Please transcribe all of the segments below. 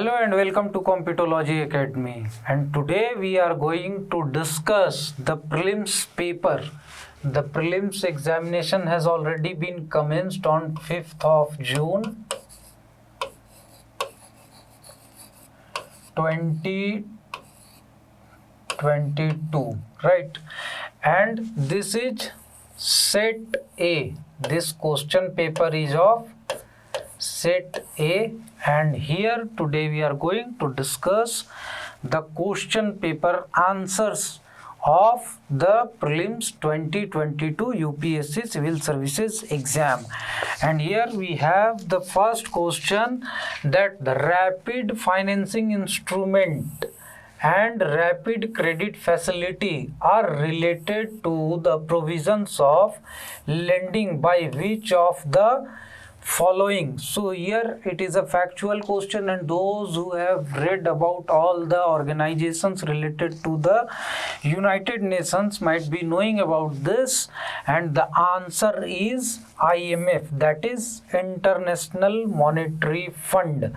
Hello and welcome to Computology Academy, and today we are going to discuss the prelims paper. The prelims examination has already been commenced on 5th of June 2022, right? And this is set A. This question paper is of set A, and here today we are going to discuss the question paper answers of the prelims 2022 UPSC Civil Services exam. And here we have the first question, that the rapid financing instrument and rapid credit facility are related to the provisions of lending by which of the following. So here it is a factual question, and those who have read about all the organizations related to the United Nations might be knowing about this, and the answer is IMF, that is International Monetary Fund.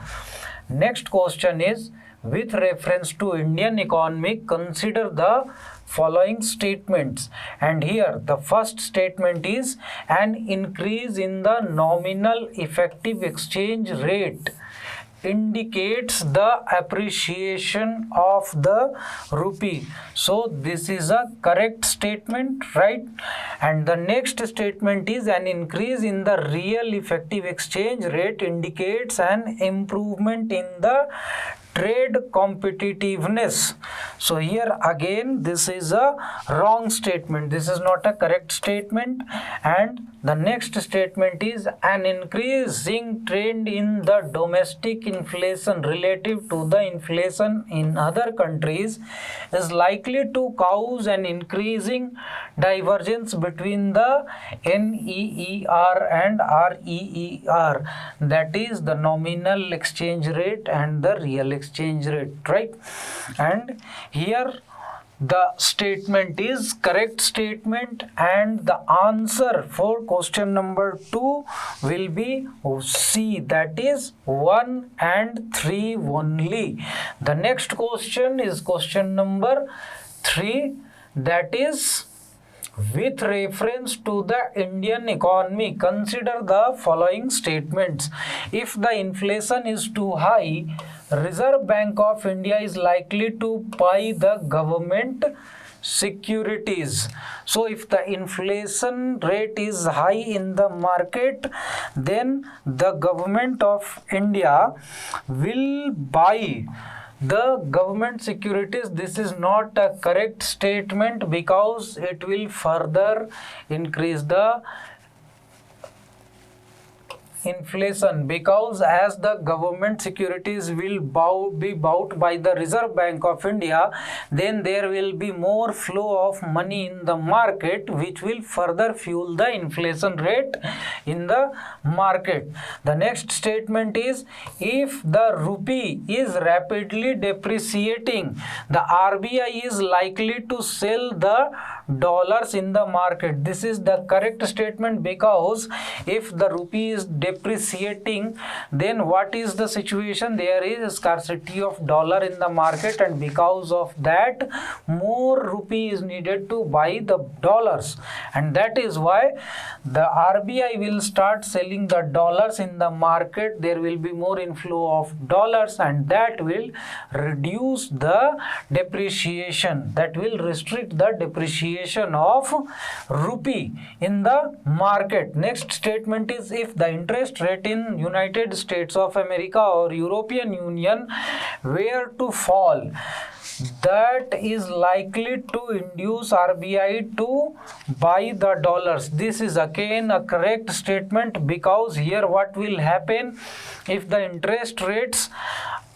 Next question is, with reference to Indian economy, consider the following statements. And here the first statement is, an increase in the nominal effective exchange rate indicates the appreciation of the rupee. So this is a correct statement, right? And the next statement is, an increase in the real effective exchange rate indicates an improvement in the trade competitiveness. So here again this is a wrong statement, this is not a correct statement. And the next statement is, an increasing trend in the domestic inflation relative to the inflation in other countries is likely to cause an increasing divergence between the NEER and REER, that is the nominal exchange rate and the real exchange rate, right? And here the statement is correct statement, and the answer for question number 2 will be C, that is 1 and 3 only. The next question is question number 3, that is, with reference to the Indian economy, consider the following statements. If the inflation is too high, Reserve Bank of India is likely to buy the government securities. So if the inflation rate is high in the market, then the government of India will buy the government securities. This is not a correct statement because it will further increase the inflation, because as the government securities will be bought by the Reserve Bank of India, then there will be more flow of money in the market, which will further fuel the inflation rate in the market. The next statement is, if the rupee is rapidly depreciating, the RBI is likely to sell the dollars in the market. This is the correct statement, because if the rupee is depreciating, then what is the situation? There is a scarcity of dollar in the market, and because of that more rupee is needed to buy the dollars, and that is why the RBI will start selling the dollars in the market. There will be more inflow of dollars, and that will reduce the depreciation, that will restrict the depreciation of rupee in the market. Next statement is, if the interest rate in United States of America or European Union were to fall, that is likely to induce RBI to buy the dollars. This is again a correct statement, because here what will happen, if the interest rates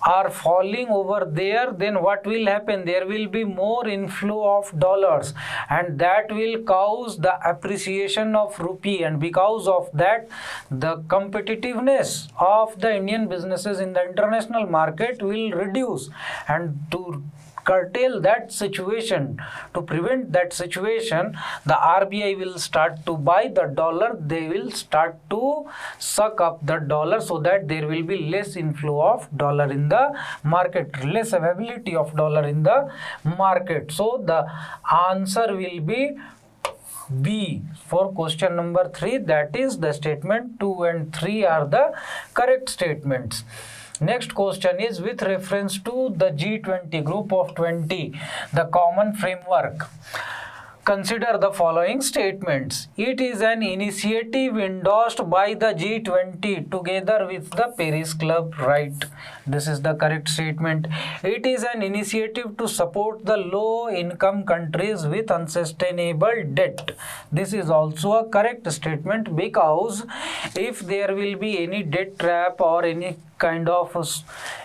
are falling over there, then what will happen? There will be more inflow of dollars, and that will cause the appreciation of rupee, and because of that the competitiveness of the Indian businesses in the international market will reduce, and to curtail that situation, to prevent that situation, the RBI will start to buy the dollar. They will start to suck up the dollar so that there will be less inflow of dollar in the market, less availability of dollar in the market. So the answer will be B for question number 3. That is the statement 2 and 3 are the correct statements. Next question is with reference to the G20 group of 20, the common framework. Consider the following statements. It is an initiative endorsed by the G20 together with the Paris Club, right? This is the correct statement. It is an initiative to support the low-income countries with unsustainable debt. This is also a correct statement, because if there will be any debt trap or any kind of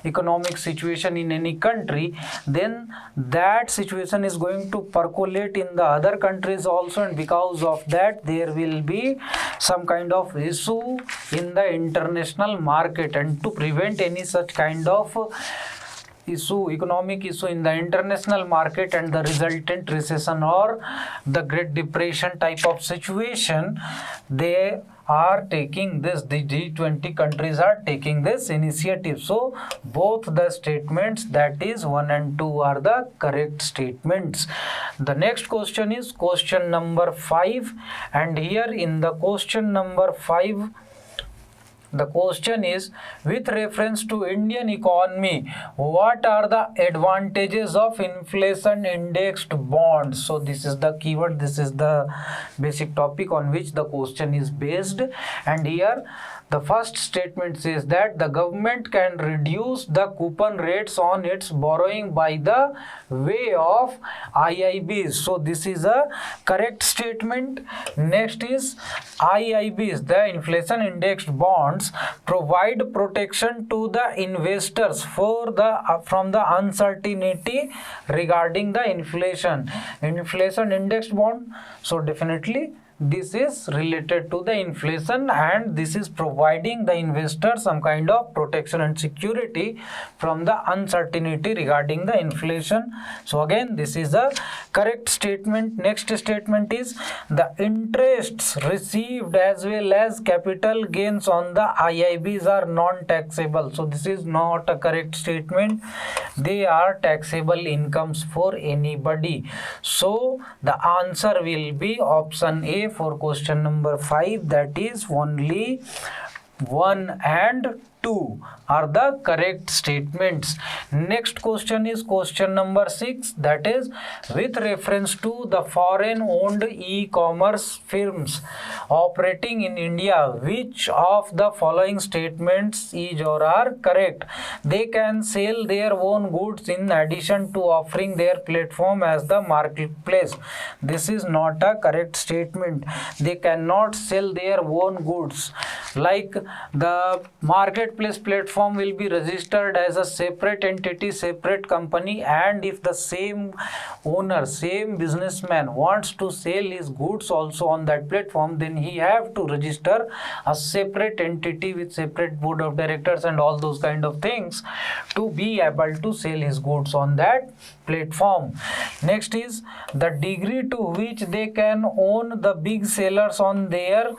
economic situation in any country, then that situation is going to percolate in the other countries also, and because of that there will be some kind of issue in the international market. And to prevent any such kind of issue, economic issue in the international market and the resultant recession or the Great Depression type of situation, they are taking this, the G20 countries are taking this initiative. So both the statements, that is 1 and 2, are the correct statements. The next question is question number 5, and here in the question number 5, the question is, with reference to Indian economy, what are the advantages of inflation indexed bonds? So this is the keyword, this is the basic topic on which the question is based. And here the first statement says that the government can reduce the coupon rates on its borrowing by the way of IIBs. So this is a correct statement. Next is IIBs, the inflation indexed bonds, provide protection to the investors for from the uncertainty regarding the inflation indexed bond. So definitely this is related to the inflation, and this is providing the investor some kind of protection and security from the uncertainty regarding the inflation. So again, this is a correct statement. Next statement is the interests received as well as capital gains on the IIBs are non-taxable. So this is not a correct statement. They are taxable incomes for anybody. So the answer will be option A for question number 5, that is only 1 and 2 are the correct statements. Next question is question number 6, that is with reference to the foreign owned e-commerce firms operating in India, which of the following statements is or are correct? They can sell their own goods in addition to offering their platform as the marketplace. This is not a correct statement. They cannot sell their own goods. Like the marketplace platform will be registered as a separate entity, separate company, and if the same owner, same businessman wants to sell his goods also on that platform, then he have to register a separate entity with separate board of directors and all those kind of things to be able to sell his goods on that platform. Next is the degree to which they can own the big sellers on their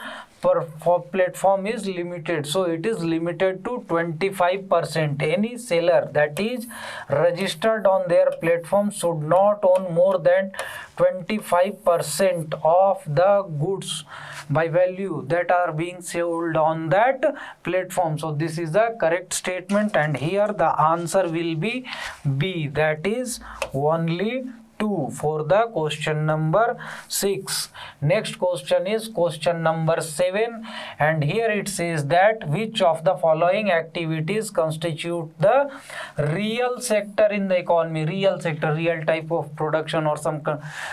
platform is limited. So it is limited to 25%. Any seller that is registered on their platform should not own more than 25% of the goods by value that are being sold on that platform. So this is the correct statement, and here the answer will be B, that is only 2 for the question number 6. Next question is question number 7, and here it says that which of the following activities constitute the real sector in the economy? Real sector, real type of production or some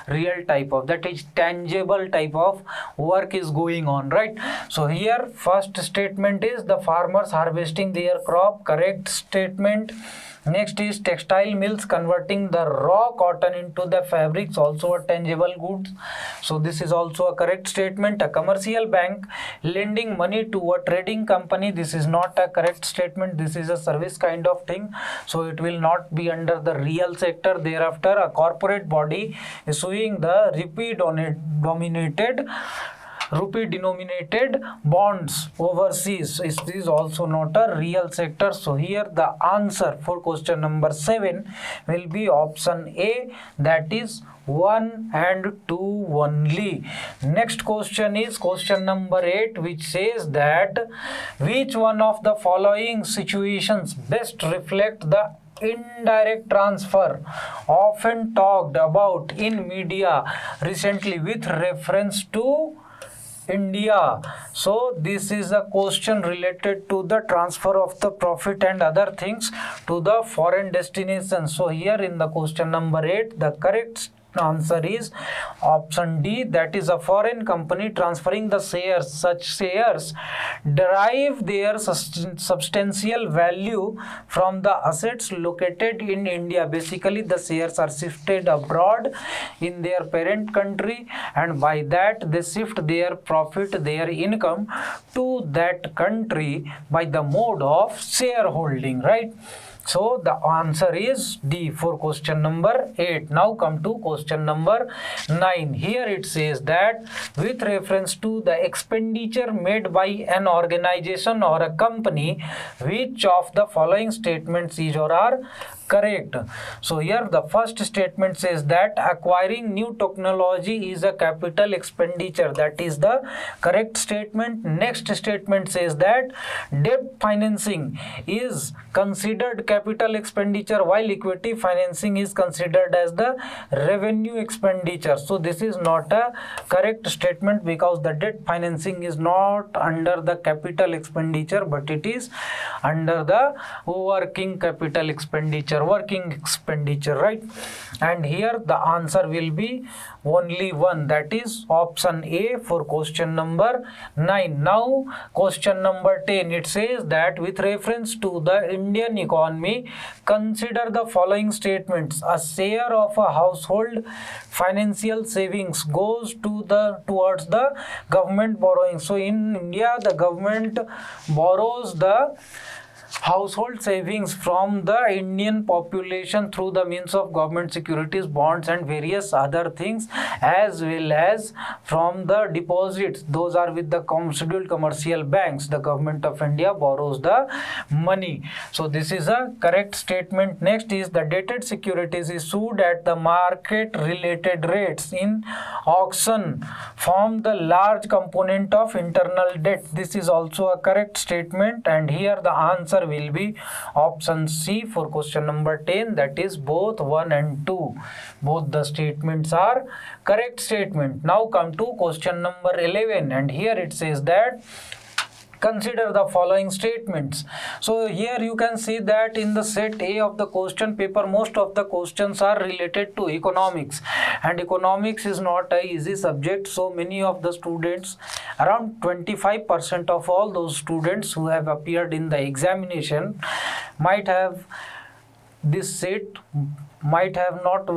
real type of, that is tangible type of work is going on, right? So here first statement is the farmers harvesting their crop, correct statement. Next is textile mills converting the raw cotton into the fabrics, also a tangible goods. So this is also a correct statement. A commercial bank lending money to a trading company, this is not a correct statement. This is a service kind of thing, so it will not be under the real sector. Thereafter, a corporate body issuing the rupee denominated bonds overseas, is this also not a real sector. So here the answer for question number 7 will be option A, that is 1 and 2 only. Next question is question number 8, which says that which one of the following situations best reflect the indirect transfer often talked about in media recently with reference to India. So this is a question related to the transfer of the profit and other things to the foreign destination. So here in the question number 8, the correct answer is option D, that is a foreign company transferring the shares. Such shares derive their substantial value from the assets located in India. Basically the shares are shifted abroad in their parent country, and by that they shift their profit, their income to that country by the mode of shareholding, right? So the answer is D for question number 8. Now come to question number 9. Here it says that with reference to the expenditure made by an organization or a company, which of the following statements is or are correct? So here the first statement says that acquiring new technology is a capital expenditure. That is the correct statement. Next statement says that debt financing is considered capital expenditure while equity financing is considered as the revenue expenditure. So this is not a correct statement because the debt financing is not under the capital expenditure, but it is under the working capital expenditure, working expenditure, right? And here the answer will be only one, that is option A for question number 9. Now question number 10, it says that with reference to the Indian economy, consider the following statements. A share of a household financial savings goes towards the government borrowing. So in India, the government borrows the household savings from the Indian population through the means of government securities, bonds and various other things, as well as from the deposits. Those are with the scheduled commercial banks. The government of India borrows the money. So this is a correct statement. Next is the dated securities issued at the market related rates in auction form the large component of internal debt. This is also a correct statement, and here the answer will be option C for question number 10, that is both 1 and 2. Both the statements are correct statement. Now come to question number 11, and here it says that consider the following statements. So here you can see that in the set A of the question paper, most of the questions are related to economics, and economics is not an easy subject. So many of the students, around 25% of all those students who have appeared in the examination might have this set, might have not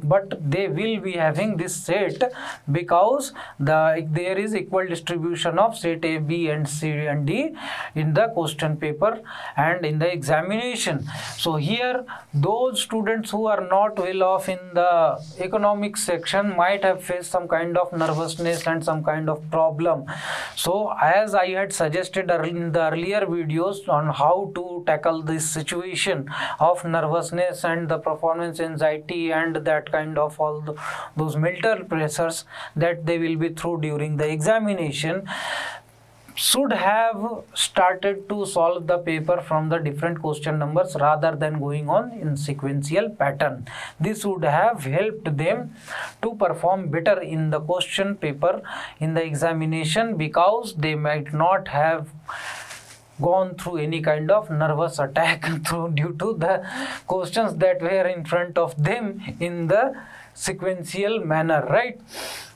but they will be having this set because there is equal distribution of set A, B and C and D in the question paper and in the examination. So here those students who are not well off in the economics section might have faced some kind of nervousness and some kind of problem. So as I had suggested in the earlier videos on how to tackle this situation of nervousness and the performance anxiety and that kind of all those mental pressures that they will be through during the examination, should have started to solve the paper from the different question numbers rather than going on in sequential pattern. This would have helped them to perform better in the question paper in the examination, because they might not have gone through any kind of nervous attack due to the questions that were in front of them in the sequential manner, right?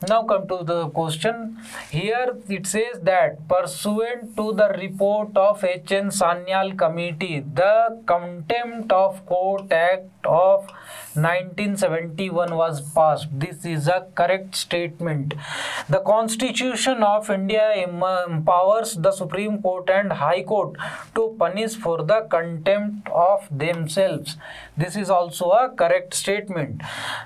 Now come to the question. Here it says that pursuant to the report of H.N. Sanyal Committee, the Contempt of Court Act of 1971 was passed. This is a correct statement. The Constitution of India empowers the Supreme Court and High Court to punish for the contempt of themselves. This is also a correct statement.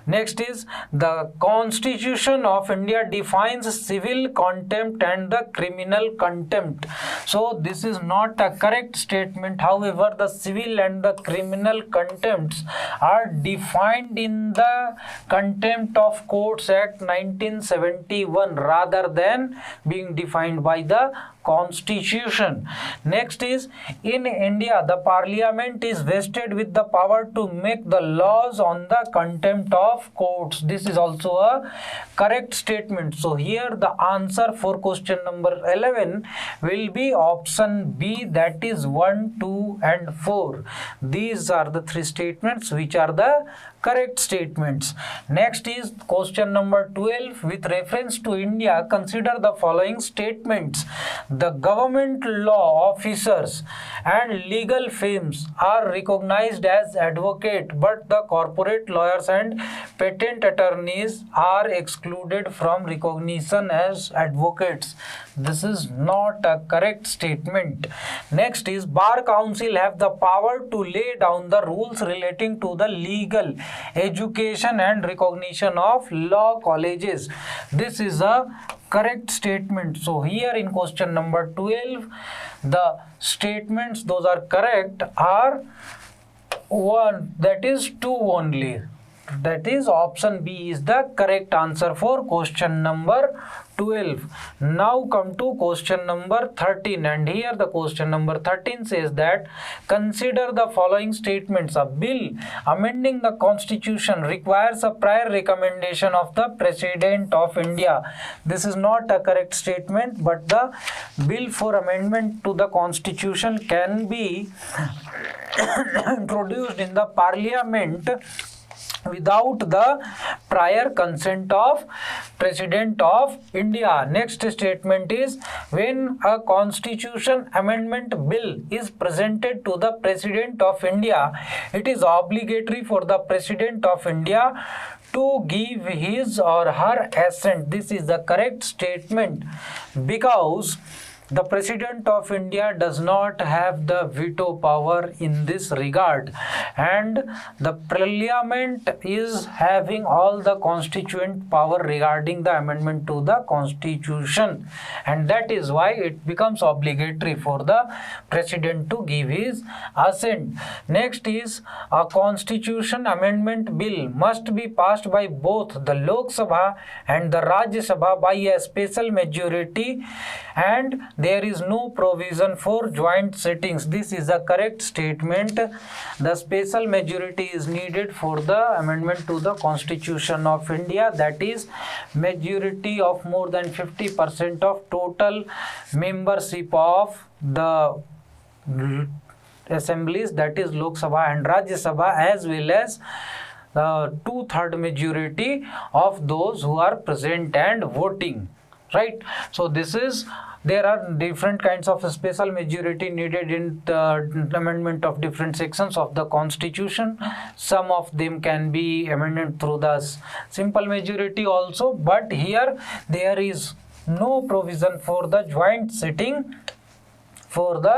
Next is the Constitution of India defines civil contempt and the criminal contempt. So this is not a correct statement. However, the civil and the criminal contempts are defined in the Contempt of Courts Act 1971 rather than being defined by the Constitution. Next is, in India, the Parliament is vested with the power to make the laws on the contempt of courts. This is also a correct statement. So here the answer for question number 11 will be option B, that is 1, 2 and 4. These are the three statements which are the correct statements. Next is question number 12. With reference to India, consider the following statements. The government law officers and legal firms are recognized as advocate, but the corporate lawyers and patent attorneys are excluded from recognition as advocates. This is not a correct statement. Next is Bar Council have the power to lay down the rules relating to the legal education and recognition of law colleges. This is a correct statement. So here in question number 12, the statements those are correct are 1, that is 2 only. That is option B is the correct answer for question number 12. Now come to question number 13, and here the question number 13 says that consider the following statements. A bill amending the constitution requires a prior recommendation of the President of India. This is not a correct statement, but the bill for amendment to the constitution can be introduced in the parliament without the prior consent of President of India. Next statement is, when a constitution amendment bill is presented to the President of India, it is obligatory for the President of India to give his or her assent. This is the correct statement because the President of India does not have the veto power in this regard, and the Parliament is having all the constituent power regarding the amendment to the Constitution, and that is why it becomes obligatory for the President to give his assent. Next is, a Constitution amendment bill must be passed by both the Lok Sabha and the Rajya Sabha by a special majority, and there is no provision for joint sittings. This is a correct statement. The special majority is needed for the amendment to the Constitution of India, that is majority of more than 50% of total membership of the assemblies, that is Lok Sabha and Rajya Sabha, as well as the 2/3 majority of those who are present and voting. Right? So this is, there are different kinds of special majority needed in the amendment of different sections of the Constitution. Some of them can be amended through the simple majority also, but here there is no provision for the joint sitting for the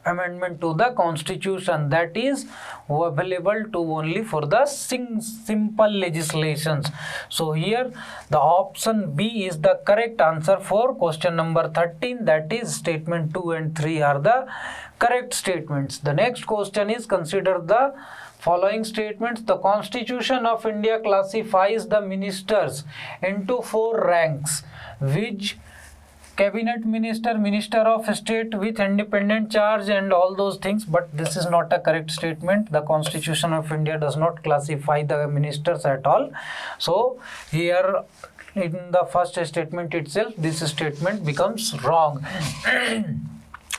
amendment to the Constitution. That is available to only for the simple legislations. So here the option B is the correct answer for question number 13, that is statement 2 and 3 are the correct statements. The next question is, consider the following statements. The Constitution of India classifies the ministers into 4 ranks, which cabinet minister, minister of state with independent charge and all those things, but this is not a correct statement. The Constitution of India does not classify the ministers at all. So here in the first statement itself, this statement becomes wrong.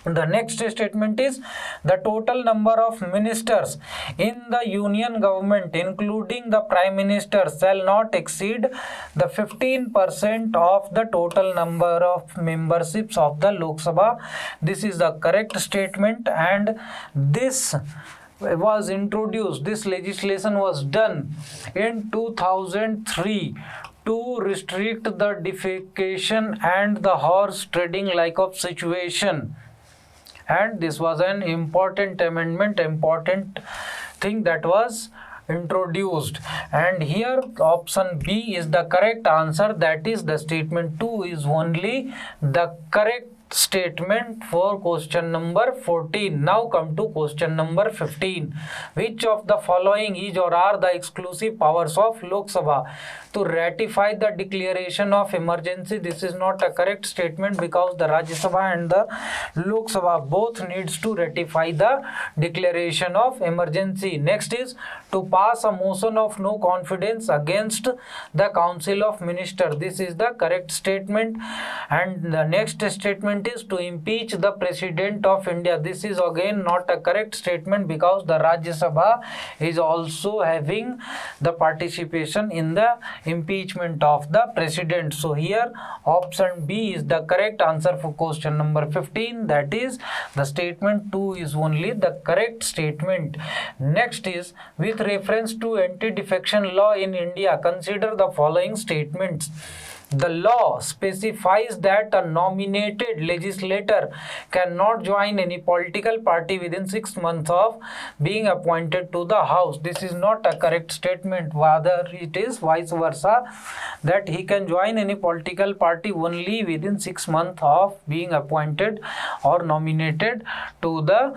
The next statement is the total number of ministers in the union government, including the prime minister, shall not exceed the 15% of the total number of memberships of the Lok Sabha. This is the correct statement, and this was introduced, this legislation was done in 2003 to restrict the defecation and the horse trading like of situation. And this was an important amendment, important thing that was introduced. And here option B is the correct answer, that is the statement 2 is only the correct statement for question number 14. Now come to question number 15. Which of the following is or are the exclusive powers of Lok Sabha? To ratify the declaration of emergency. This is not a correct statement because the Rajya Sabha and the Lok Sabha both needs to ratify the declaration of emergency. Next is to pass a motion of no confidence against the Council of Ministers. This is the correct statement. And the next statement is to impeach the President of India. This is again not a correct statement because the Rajya Sabha is also having the participation in the impeachment of the President. So here option B is the correct answer for question number 15, that is the statement 2 is only the correct statement. Next is with reference to anti-defection law in India, consider the following statements. The law specifies that a nominated legislator cannot join any political party within 6 months of being appointed to the House. This is not a correct statement, rather it is vice versa, that he can join any political party only within 6 months of being appointed or nominated to the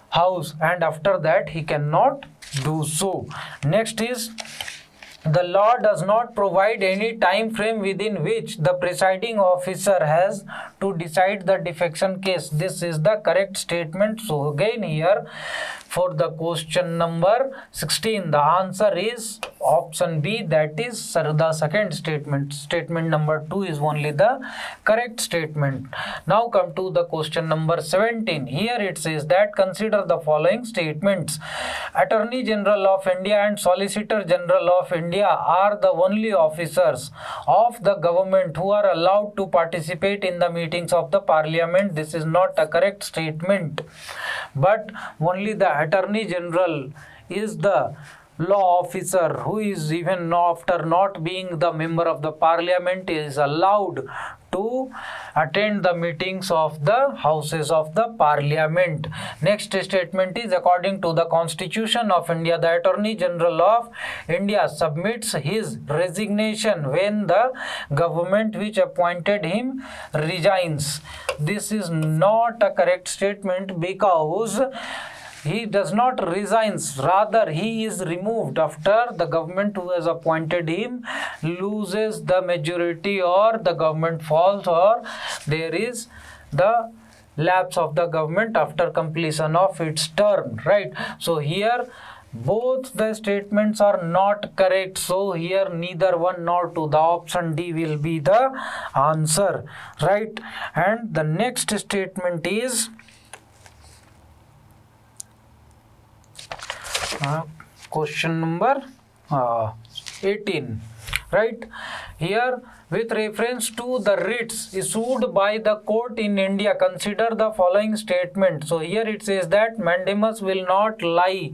House, and after that he cannot do so. Next is the law does not provide any time frame within which the presiding officer has to decide the defection case. This is the correct statement. So again here for the question number 16, the answer is option B, that is the second statement. Statement number 2 is only the correct statement. Now come to the question number 17. Here it says that consider the following statements. Attorney General of India and Solicitor General of India are the only officers of the government who are allowed to participate in the meetings of the parliament. This is not a correct statement, but only the Attorney General is the law officer who is, even after not being the member of the parliament, is allowed to attend the meetings of the houses of the parliament. Next statement is according to the Constitution of India, the Attorney General of India submits his resignation when the government which appointed him resigns. This is not a correct statement because he does not resign, rather he is removed after the government who has appointed him loses the majority or the government falls or there is the lapse of the government after completion of its term, right? So here both the statements are not correct, so here neither one nor two, the option D will be the answer, right? And the next statement is question number 18, right? Here with reference to the writs issued by the court in India, consider the following statement. So here it says that mandamus will not lie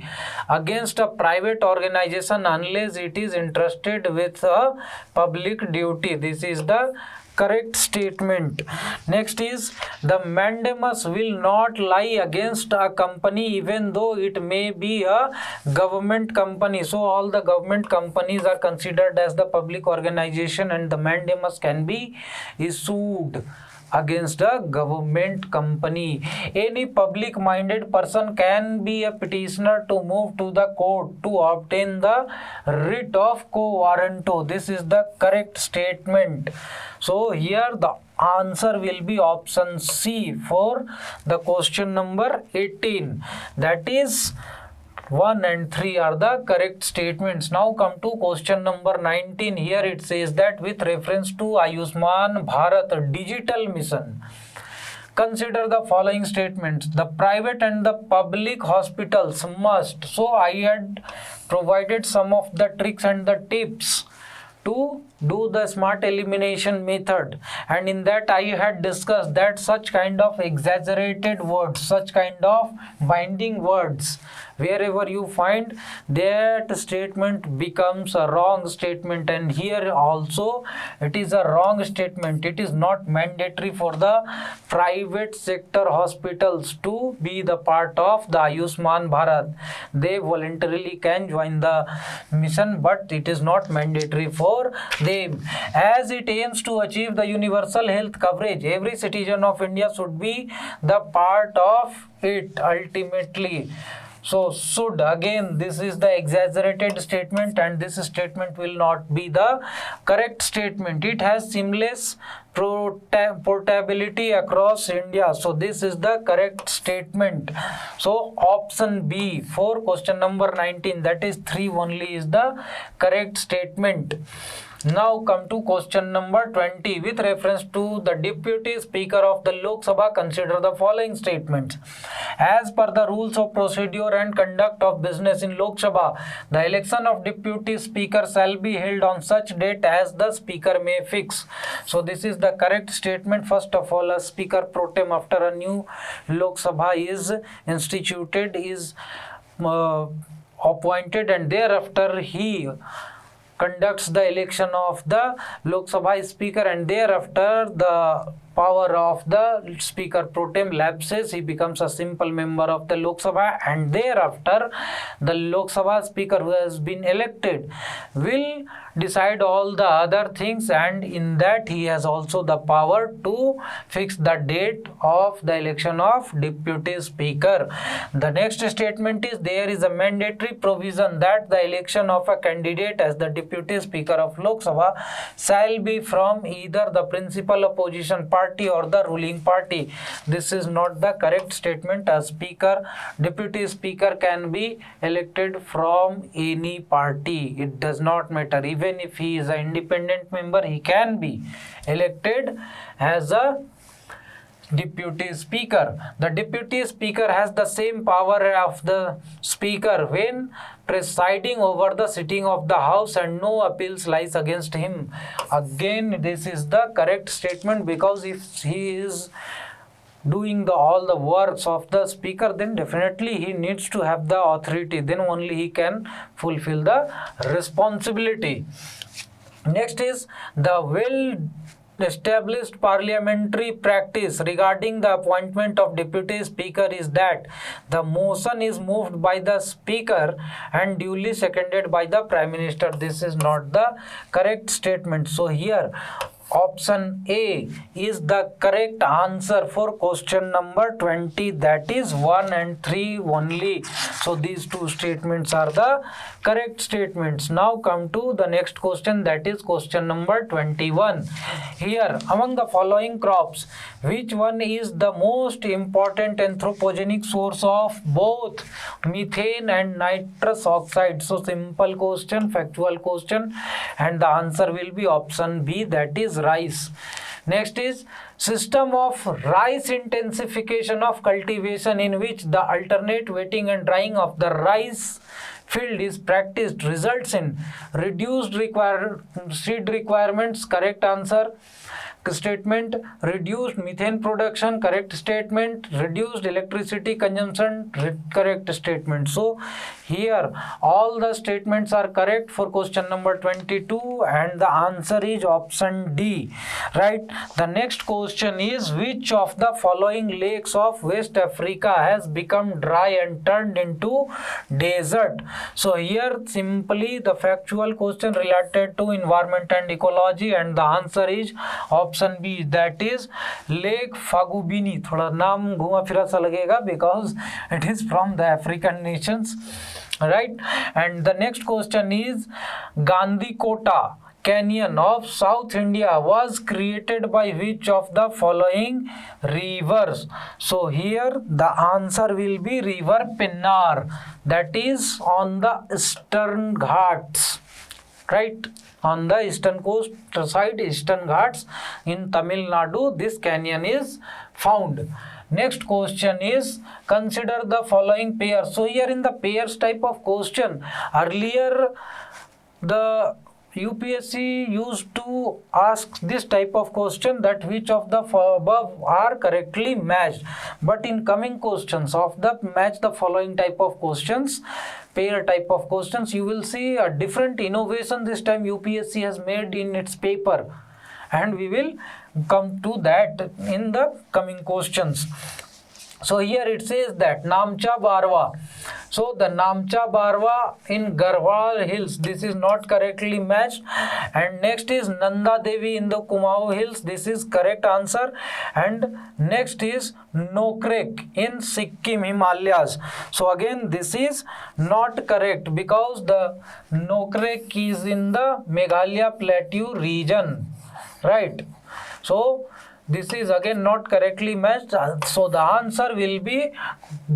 against a private organization unless it is entrusted with a public duty. This is the correct statement. Next is the mandamus will not lie against a company even though it may be a government company. So all the government companies are considered as the public organization and the mandamus can be issued against a government company. Any public minded person can be a petitioner to move to the court to obtain the writ of quo warranto. This is the correct statement. So here the answer will be option C for the question number 18, that is 1 and 3 are the correct statements. Now come to question number 19. Here it says that with reference to Ayushman Bharat digital mission, consider the following statements. The private and the public hospitals must. So I had provided some of the tricks and the tips to do the smart elimination method, and in that I had discussed that such kind of exaggerated words, such kind of binding words, wherever you find, that statement becomes a wrong statement, and here also it is a wrong statement. It is not mandatory for the private sector hospitals to be the part of the Ayushman Bharat. They voluntarily can join the mission, but it is not mandatory for them. As it aims to achieve the universal health coverage, every citizen of India should be the part of it ultimately. So should, again, this is the exaggerated statement, and this statement will not be the correct statement. It has seamless portability across India. So this is the correct statement. So option B for question number 19, that is 3 only, is the correct statement. Now come to question number 20. With reference to the Deputy Speaker of the Lok Sabha, consider the following statements. As per the rules of procedure and conduct of business in Lok Sabha, the election of Deputy Speaker shall be held on such date as the Speaker may fix. So this is the correct statement. First of all, a Speaker pro tem after a new Lok Sabha is instituted, is appointed, and thereafter he conducts the election of the Lok Sabha Speaker, and thereafter the power of the Speaker pro tem lapses. He becomes a simple member of the Lok Sabha, and thereafter the Lok Sabha Speaker who has been elected will decide all the other things, and in that he has also the power to fix the date of the election of Deputy Speaker. The next statement is, there is a mandatory provision that the election of a candidate as the Deputy Speaker of Lok Sabha shall be from either the principal opposition party or the ruling party. This is not the correct statement. A speaker, Deputy Speaker, can be elected from any party. It does not matter. Even if he is an independent member, he can be elected as a Deputy Speaker. The Deputy Speaker has the same power of the Speaker when presiding over the sitting of the House, and no appeals lies against him. Again, this is the correct statement, because if he is doing all the works of the Speaker, then definitely he needs to have the authority. Then only he can fulfill the responsibility. Next is the well-established parliamentary practice regarding the appointment of Deputy Speaker is that the motion is moved by the Speaker and duly seconded by the Prime Minister. This is not the correct statement. So here option A is the correct answer for question number 20, that is 1 and 3 only. So these two statements are the correct statements. Now come to the next question, that is question number 21. Here, among the following crops, which one is the most important anthropogenic source of both methane and nitrous oxide? So simple question, factual question, and the answer will be option B, that is rice. Next is system of rice intensification of cultivation, in which the alternate wetting and drying of the rice field is practiced, results in reduced seed requirements. Correct answer. Statement, reduced methane production. Correct statement. Reduced electricity consumption. Correct statement. So here all the statements are correct for question number 22, and the answer is option D. Right. The next question is, which of the following lakes of West Africa has become dry and turned into desert? So here simply the factual question related to environment and ecology, and the answer is option B, that is Lake Fagubini. थोड़ा नाम घुमा फिरा सा लगेगा because it is from the African nations, right? And the next question is, Gandikota Canyon of South India was created by which of the following rivers? So here the answer will be river Pennar, that is on the Eastern Ghats. right? On the eastern coast side, eastern Ghats in Tamil Nadu, this canyon is found. Next question is, consider the following pairs. So here in the pairs type of question, earlier the UPSC used to ask this type of question, that which of the above are correctly matched. But in coming questions of the match the following type of questions, pair type of questions, you will see a different innovation this time UPSC has made in its paper, and we will come to that in the coming questions. So here it says that Namcha Barwa. So the Namcha Barwa in Garhwal Hills, this is not correctly matched. And next is Nanda Devi in the Kumaon Hills, this is correct answer. And next is Nokrek in Sikkim Himalayas. So again this is not correct, because the Nokrek is in the Meghalaya Plateau region, right? So this is again not correctly matched. So the answer will be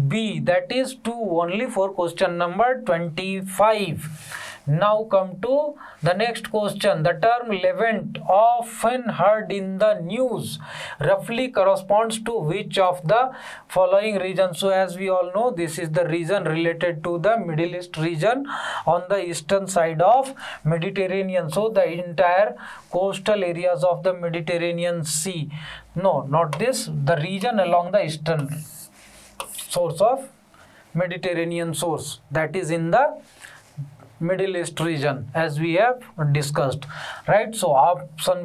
B, that is 2 only for question number 25. Now come to the next question. The term Levant, often heard in the news, roughly corresponds to which of the following regions? So as we all know, this is the region related to the Middle East region on the eastern side of Mediterranean. So the entire coastal areas of the Mediterranean Sea. No, not this. The region along the eastern source of Mediterranean source, that is in the Middle East region, as we have discussed, right? So answer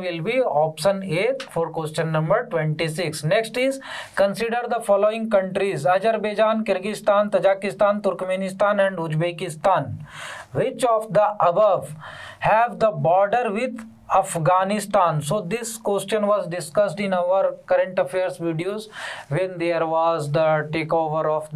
will be option A for question number 26. Next is, consider the following countries: Azerbaijan, Kyrgyzstan, Tajikistan, Turkmenistan and Uzbekistan. Which of the above have the border with Afghanistan? So this question was discussed in our current affairs videos when there was the takeover of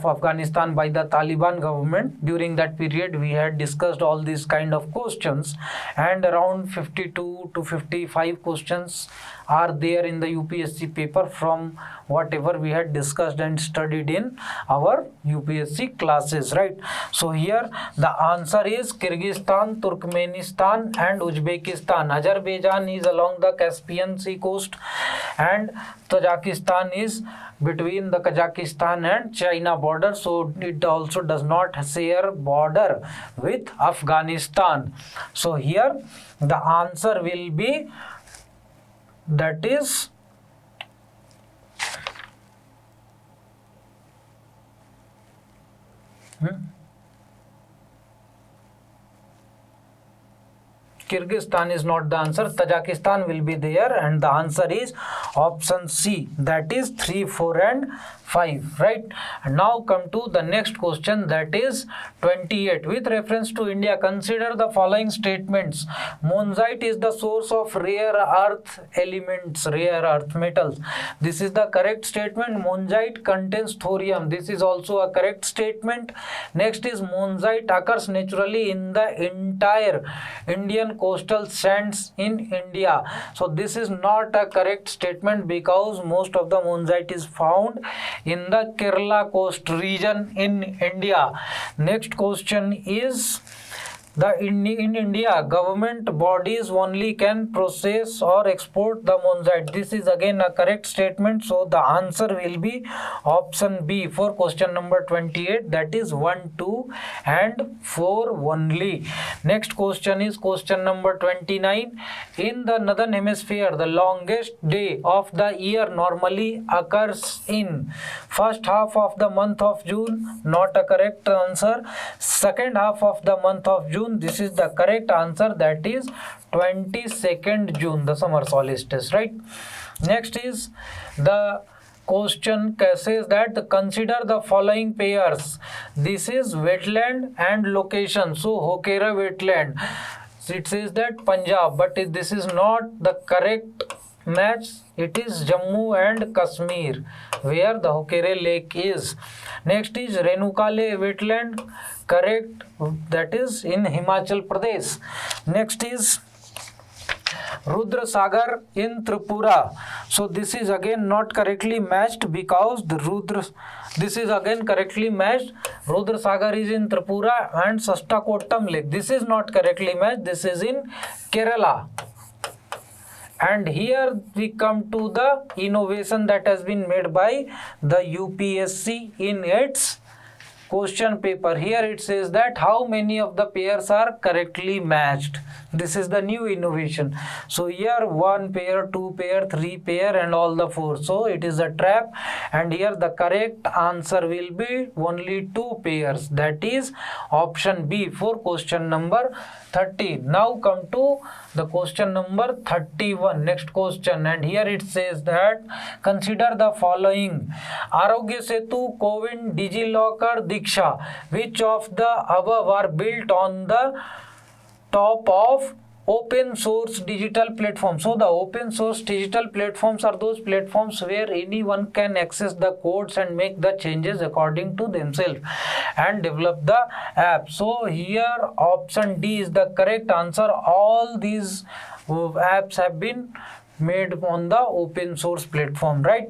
Afghanistan by the Taliban government. During that period we had discussed all these kind of questions, and around 52 to 55 questions are there in the UPSC paper from whatever we had discussed and studied in our UPSC classes, right? So here the answer is Kyrgyzstan, Turkmenistan and Uzbekistan. Azerbaijan is along the Caspian Sea coast, and Tajikistan is between the Kazakhstan and China border, so it also does not share border with Afghanistan. So here the answer will be, that is Kyrgyzstan is not the answer. Tajikistan will be there, and the answer is option C, that is 3, 4 and 5, right? And now come to the next question, that is 28. With reference to India, consider the following statements. Monazite is the source of rare earth elements, rare earth metals. This is the correct statement. Monazite contains thorium. This is also a correct statement. Next is, monazite occurs naturally in the entire Indian coastal sands in India. So this is not a correct statement, because most of the monazite is found in the Kerala coast region in India. Next question is, in India, government bodies only can process or export the monazite. This is again a correct statement. So the answer will be option B for question number 28, that is 1, 2 and 4 only. Next question is question number 29. In the northern hemisphere, the longest day of the year normally occurs in first half of the month of June. Not a correct answer. Second half of the month of June. This is the correct answer, that is 22nd June, the summer solstice, right? Next is, the question says that consider the following pairs. This is wetland and location. So Hokera wetland, it says that Punjab, but this is not the correct match. It is Jammu and Kashmir, where the Hokere lake is. Next is Renukale wetland, correct, that is in Himachal Pradesh. Next is Rudra Sagar in Tripura. So this is again not correctly matched, because this is again correctly matched, Rudra Sagar is in Tripura and Sastakotam Lake. This is not correctly matched. This is in Kerala. And here we come to the innovation that has been made by the UPSC in its question paper. Here it says that how many of the pairs are correctly matched. This is the new innovation. So here 1 pair, 2 pair, 3 pair and all the 4. So it is a trap, and here the correct answer will be only 2 pairs. That is option B for question number 30. Now come to the question number 31. Next question, and here it says that consider the following: Arogya Setu, Cowin, DigiLocker, Diksha. Which of the above are built on the top of open source digital platform? So the open source digital platforms are those platforms where anyone can access the codes and make the changes according to themselves and develop the app. So here option D is the correct answer. All these apps have been made on the open source platform, right?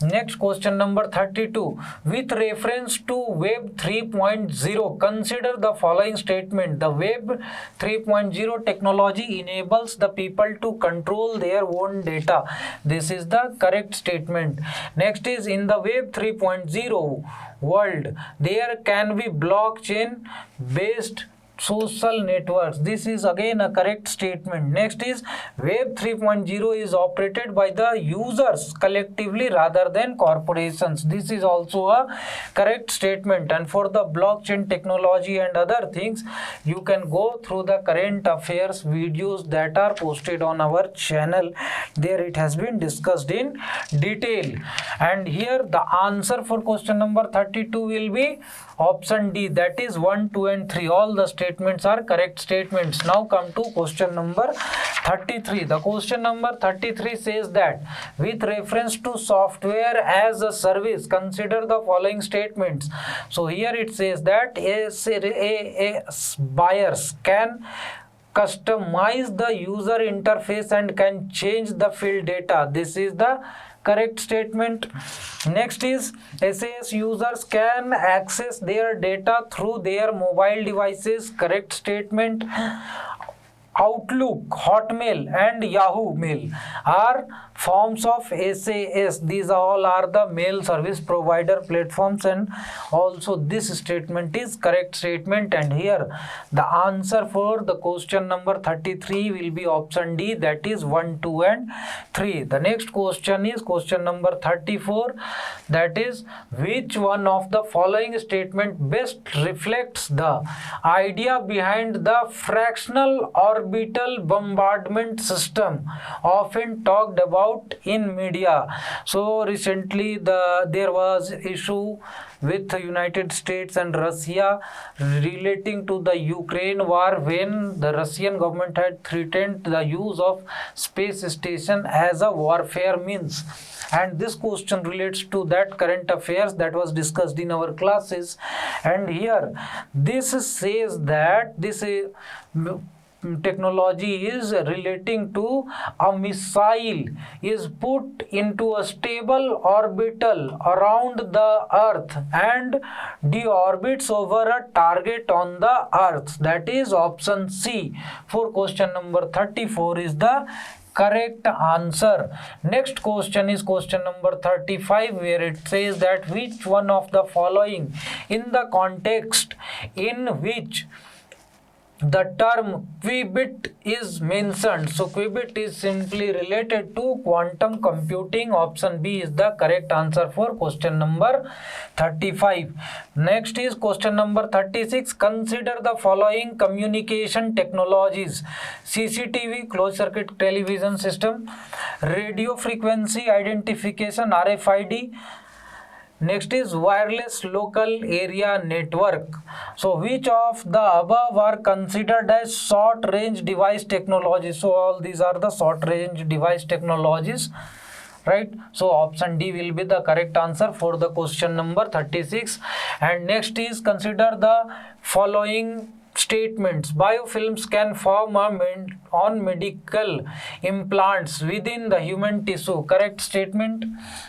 Next question number 32. With reference to Web 3.0, consider the following statement: the Web 3.0 technology enables the people to control their own data. This is the correct statement. Next is, in the Web 3.0 world, there can be blockchain based social networks. This is again a correct statement. Next is, Web 3.0 is operated by the users collectively rather than corporations. This is also a correct statement. And for the blockchain technology and other things, you can go through the current affairs videos that are posted on our channel. There it has been discussed in detail. And here the answer for question number 32 will be option D, that is 1, 2 and 3. All the statements are correct statements. Now come to question number 33. The question number 33 says that with reference to software as a service, consider the following statements. So here it says that buyers can customize the user interface and can change the field data. This is the correct statement. Next is, SAS users can access their data through their mobile devices. Correct statement. Outlook, Hotmail and Yahoo Mail are forms of SAS. These all are the mail service provider platforms, and also this statement is correct statement. And here the answer for the question number 33 will be option D, that is 1, 2 and 3. The next question is question number 34, that is, which one of the following statement best reflects the idea behind the fractional orbital bombardment system often talked about in media? So recently there was issue with the United States and Russia relating to the Ukraine war, when the Russian government had threatened the use of space station as a warfare means. And this question relates to that current affairs that was discussed in our classes. And here this says that this technology is relating to a missile is put into a stable orbital around the earth and deorbits over a target on the earth. That is option C for question number 34 is the correct answer. Next question is question number 35, where it says that which one of the following in the context in which the term qubit is mentioned. So qubit is simply related to quantum computing. Option B is the correct answer for question number 35. Next is question number 36. Consider the following communication technologies: CCTV, closed circuit television system, radio frequency identification, RFID. Next is wireless local area network. So which of the above are considered as short range device technologies? So all these are the short range device technologies, right? So option D will be the correct answer for the question number 36. And next is, consider the following statements: biofilms can form on medical implants within the human tissue. Correct statement.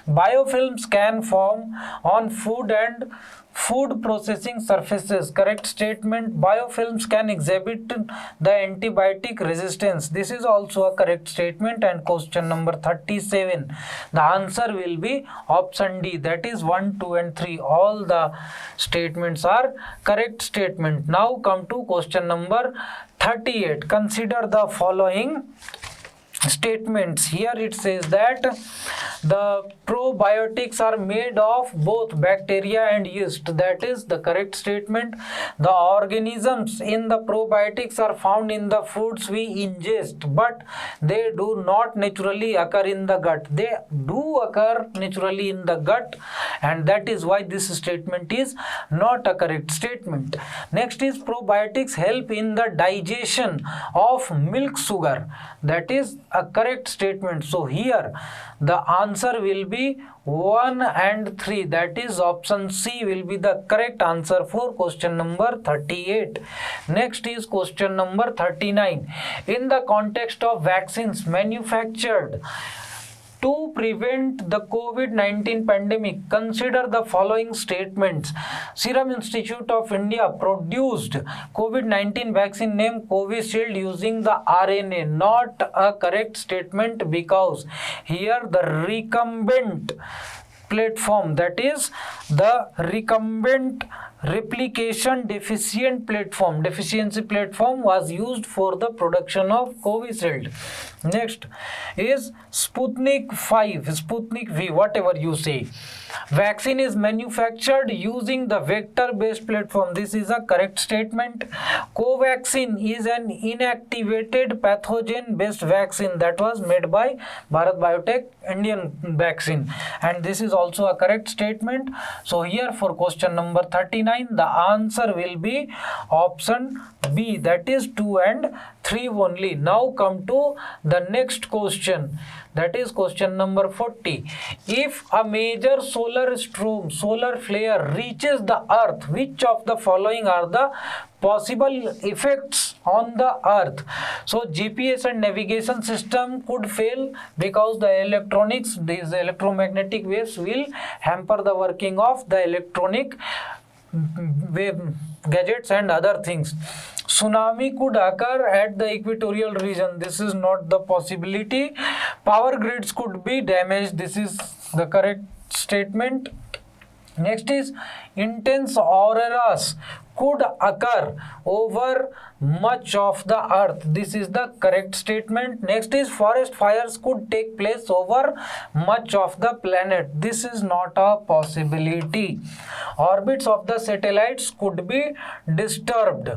Biofilms can form on food and food processing surfaces. Correct statement. Biofilms can exhibit the antibiotic resistance. This is also a correct statement. And question number 37, the answer will be option D, that is 1, 2 and 3. All the statements are correct statement. Now come to question number 38. Consider the following statements. Here it says that the probiotics are made of both bacteria and yeast. That is the correct statement. The organisms in the probiotics are found in the foods we ingest, but they do not naturally occur in the gut. They do occur naturally in the gut, and that is why this statement is not a correct statement. Next is probiotics help in the digestion of milk sugar. That is a correct statement. So here the answer will be 1 and 3, that is option C will be the correct answer for question number 38. Next is question number 39. In the context of vaccines manufactured to prevent the COVID-19 pandemic, consider the following statements. Serum Institute of India produced COVID-19 vaccine named Covishield using the RNA. Not a correct statement, because here the recombinant platform, that is the recombinant replication deficiency platform was used for the production of Covishield. Next is Sputnik V, whatever you say. Vaccine is manufactured using the vector-based platform. This is a correct statement. Covaxin is an inactivated pathogen-based vaccine that was made by Bharat Biotech Indian vaccine, and this is also a correct statement. So here for question number 39, the answer will be option B, that is 2 and 3 only. Now come to the next question, that is question number 40. If a major solar flare reaches the earth, which of the following are the possible effects on the earth? So GPS and navigation system could fail because the electronics, these electromagnetic waves will hamper the working of the electronic wave gadgets and other things. Tsunami could occur at the equatorial region. This is not the possibility. Power grids could be damaged. This is the correct statement. Next is intense auroras could occur over much of the earth. This is the correct statement. Next is forest fires could take place over much of the planet. This is not a possibility. Orbits of the satellites could be disturbed.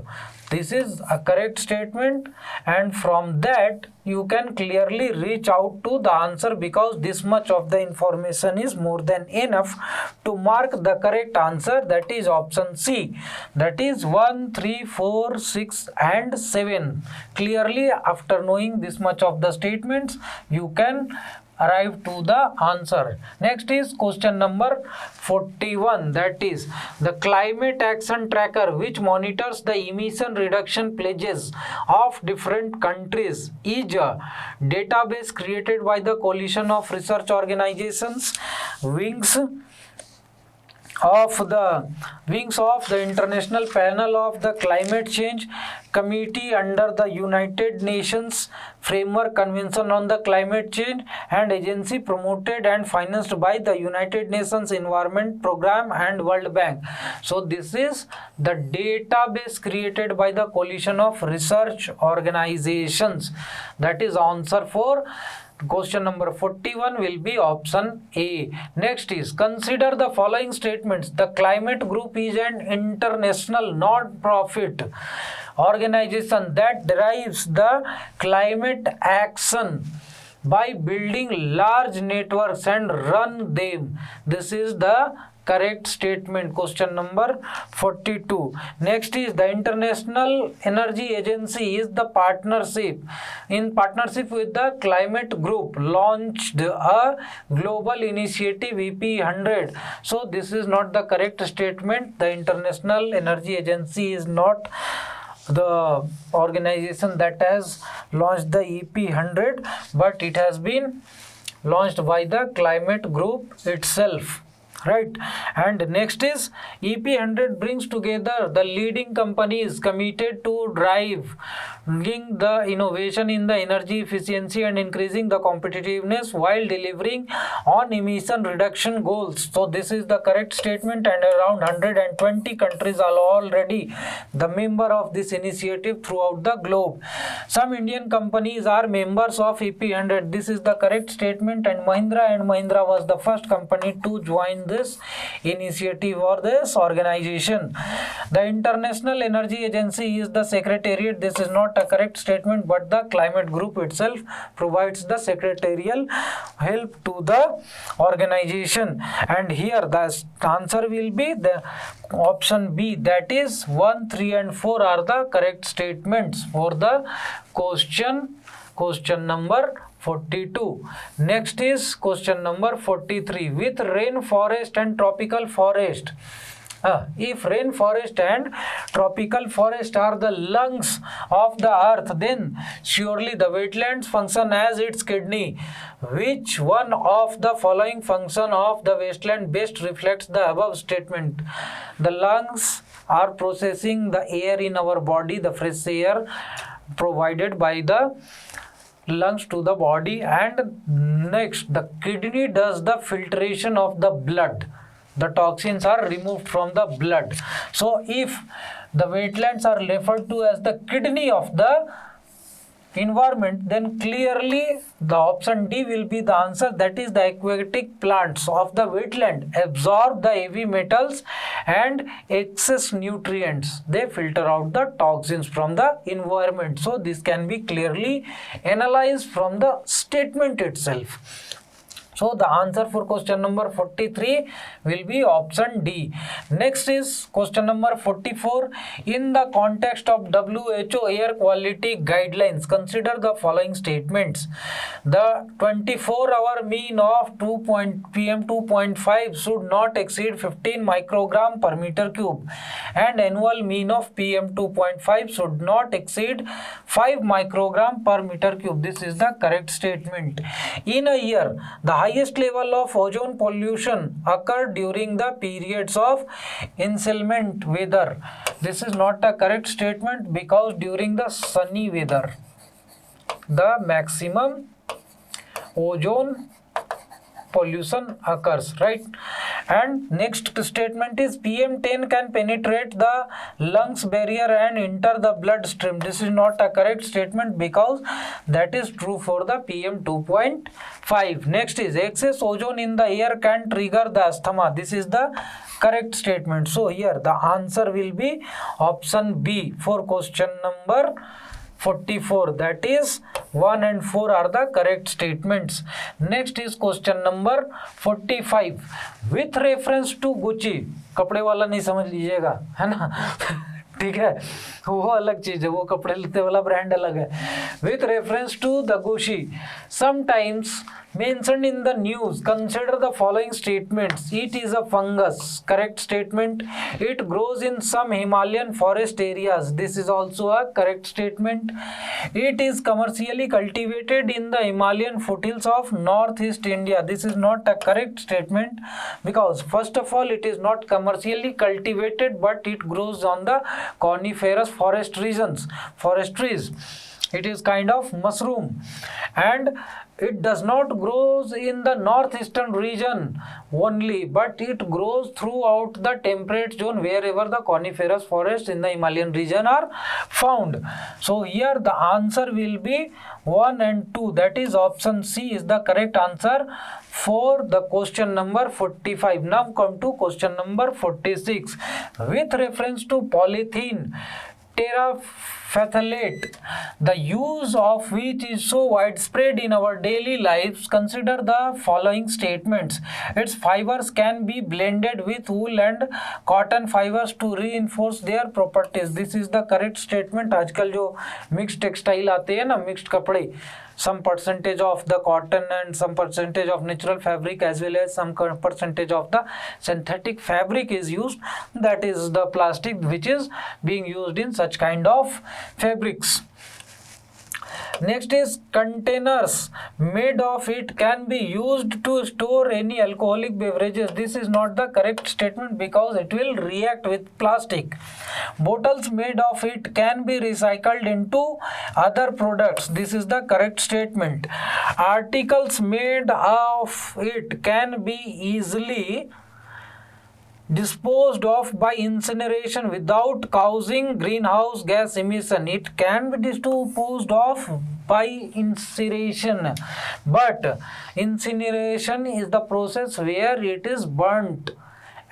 This is a correct statement, and from that you can clearly reach out to the answer, because this much of the information is more than enough to mark the correct answer, that is option C, that is 1, 3, 4, 6 and 7. Clearly, after knowing this much of the statements, you can arrive to the answer. Next is question number 41, that is the climate action tracker, which monitors the emission reduction pledges of different countries, is a database created by the coalition of research organizations wings of the International Panel of the Climate Change Committee under the United Nations Framework Convention on the Climate Change, and agency promoted and financed by the United Nations Environment Program and World Bank. So this is the database created by the coalition of research organizations. That is answer for question number 41 will be option A. Next is consider the following statements. The climate group is an international non-profit organization that drives the climate action by building large networks and run them. This is the correct statement, question number 42. Next is the International Energy Agency is the partnership with the climate group launched a global initiative EP100. So this is not the correct statement. The International Energy Agency is not the organization that has launched the EP100, but it has been launched by the climate group itself, right? And next is EP100 brings together the leading companies committed to driving the innovation in the energy efficiency and increasing the competitiveness while delivering on emission reduction goals. So this is the correct statement, and around 120 countries are already the member of this initiative throughout the globe. Some Indian companies are members of EP100. This is the correct statement, and Mahindra was the first company to join this initiative or this organization. The International Energy Agency is the secretariat. This is not a correct statement, but the climate group itself provides the secretarial help to the organization. And here the answer will be the option B, that is 1, 3 and 4 are the correct statements for the question number 42. Next is question number 43. With rainforest and tropical forest, if rainforest and tropical forest are the lungs of the earth, then surely the wetlands function as its kidney. Which one of the following function of the wasteland best reflects the above statement? The lungs are processing the air in our body, the fresh air provided by the lungs to the body. And next, the kidney does the filtration of the blood. The toxins are removed from the blood. So if the wetlands are referred to as the kidney of the environment, then clearly the option D will be the answer, that is the aquatic plants of the wetland absorb the heavy metals and excess nutrients. They filter out the toxins from the environment. So this can be clearly analyzed from the statement itself. So the answer for question number 43 will be option D. Next is question number 44. In the context of WHO air quality guidelines, consider the following statements. The 24-hour mean of PM2.5 should not exceed 15 microgram per meter cube, and annual mean of PM2.5 should not exceed 5 microgram per meter cube. This is the correct statement. In a year, the highest level of ozone pollution occurred during the periods of inclement weather. This is not a correct statement, because during the sunny weather, the maximum ozone pollution occurs, right? And next statement is PM10 can penetrate the lungs barrier and enter the bloodstream. This is not a correct statement, because that is true for the PM2.5. Next is excess ozone in the air can trigger the asthma. This is the correct statement. So here the answer will be option B for question number 44, that is 1 and 4 are the correct statements. Next is question number 45. With reference to Gucci, कपड़े वाला नहीं समझ लीजिएगा, है ना? ठीक है, वो अलग चीज है, वो कपड़े लेते वाला ब्रांड अलग है. With reference to the Gucci, sometimes mentioned in the news, consider the following statements. It is a fungus. Correct statement. It grows in some Himalayan forest areas. This is also a correct statement. It is commercially cultivated in the Himalayan foothills of northeast India. This is not a correct statement, because first of all it is not commercially cultivated, but it grows on the coniferous forest regions, forest trees. It is kind of mushroom, and it does not grow in the northeastern region only, but it grows throughout the temperate zone wherever the coniferous forests in the Himalayan region are found. So here the answer will be 1 and 2, that is option C is the correct answer for the question number 45. Now come to question number 46. With reference to polythene, phthalate, the use of which is so widespread in our daily lives. Consider the following statements. Its fibers can be blended with wool and cotton fibers to reinforce their properties. This is the correct statement. आजकल जो mixed textile आते हैं ना, mixed कपड़े, some percentage of the cotton and some percentage of natural fabric as well as some percentage of the synthetic fabric is used. That is the plastic which is being used in such kind of fabrics. Next is containers made of it can be used to store any alcoholic beverages. This is not the correct statement because it will react with plastic. Bottles made of it can be recycled into other products. This is the correct statement. Articles made of it can be easily disposed of by incineration without causing greenhouse gas emission. It can be disposed of by incineration, but incineration is the process where it is burnt,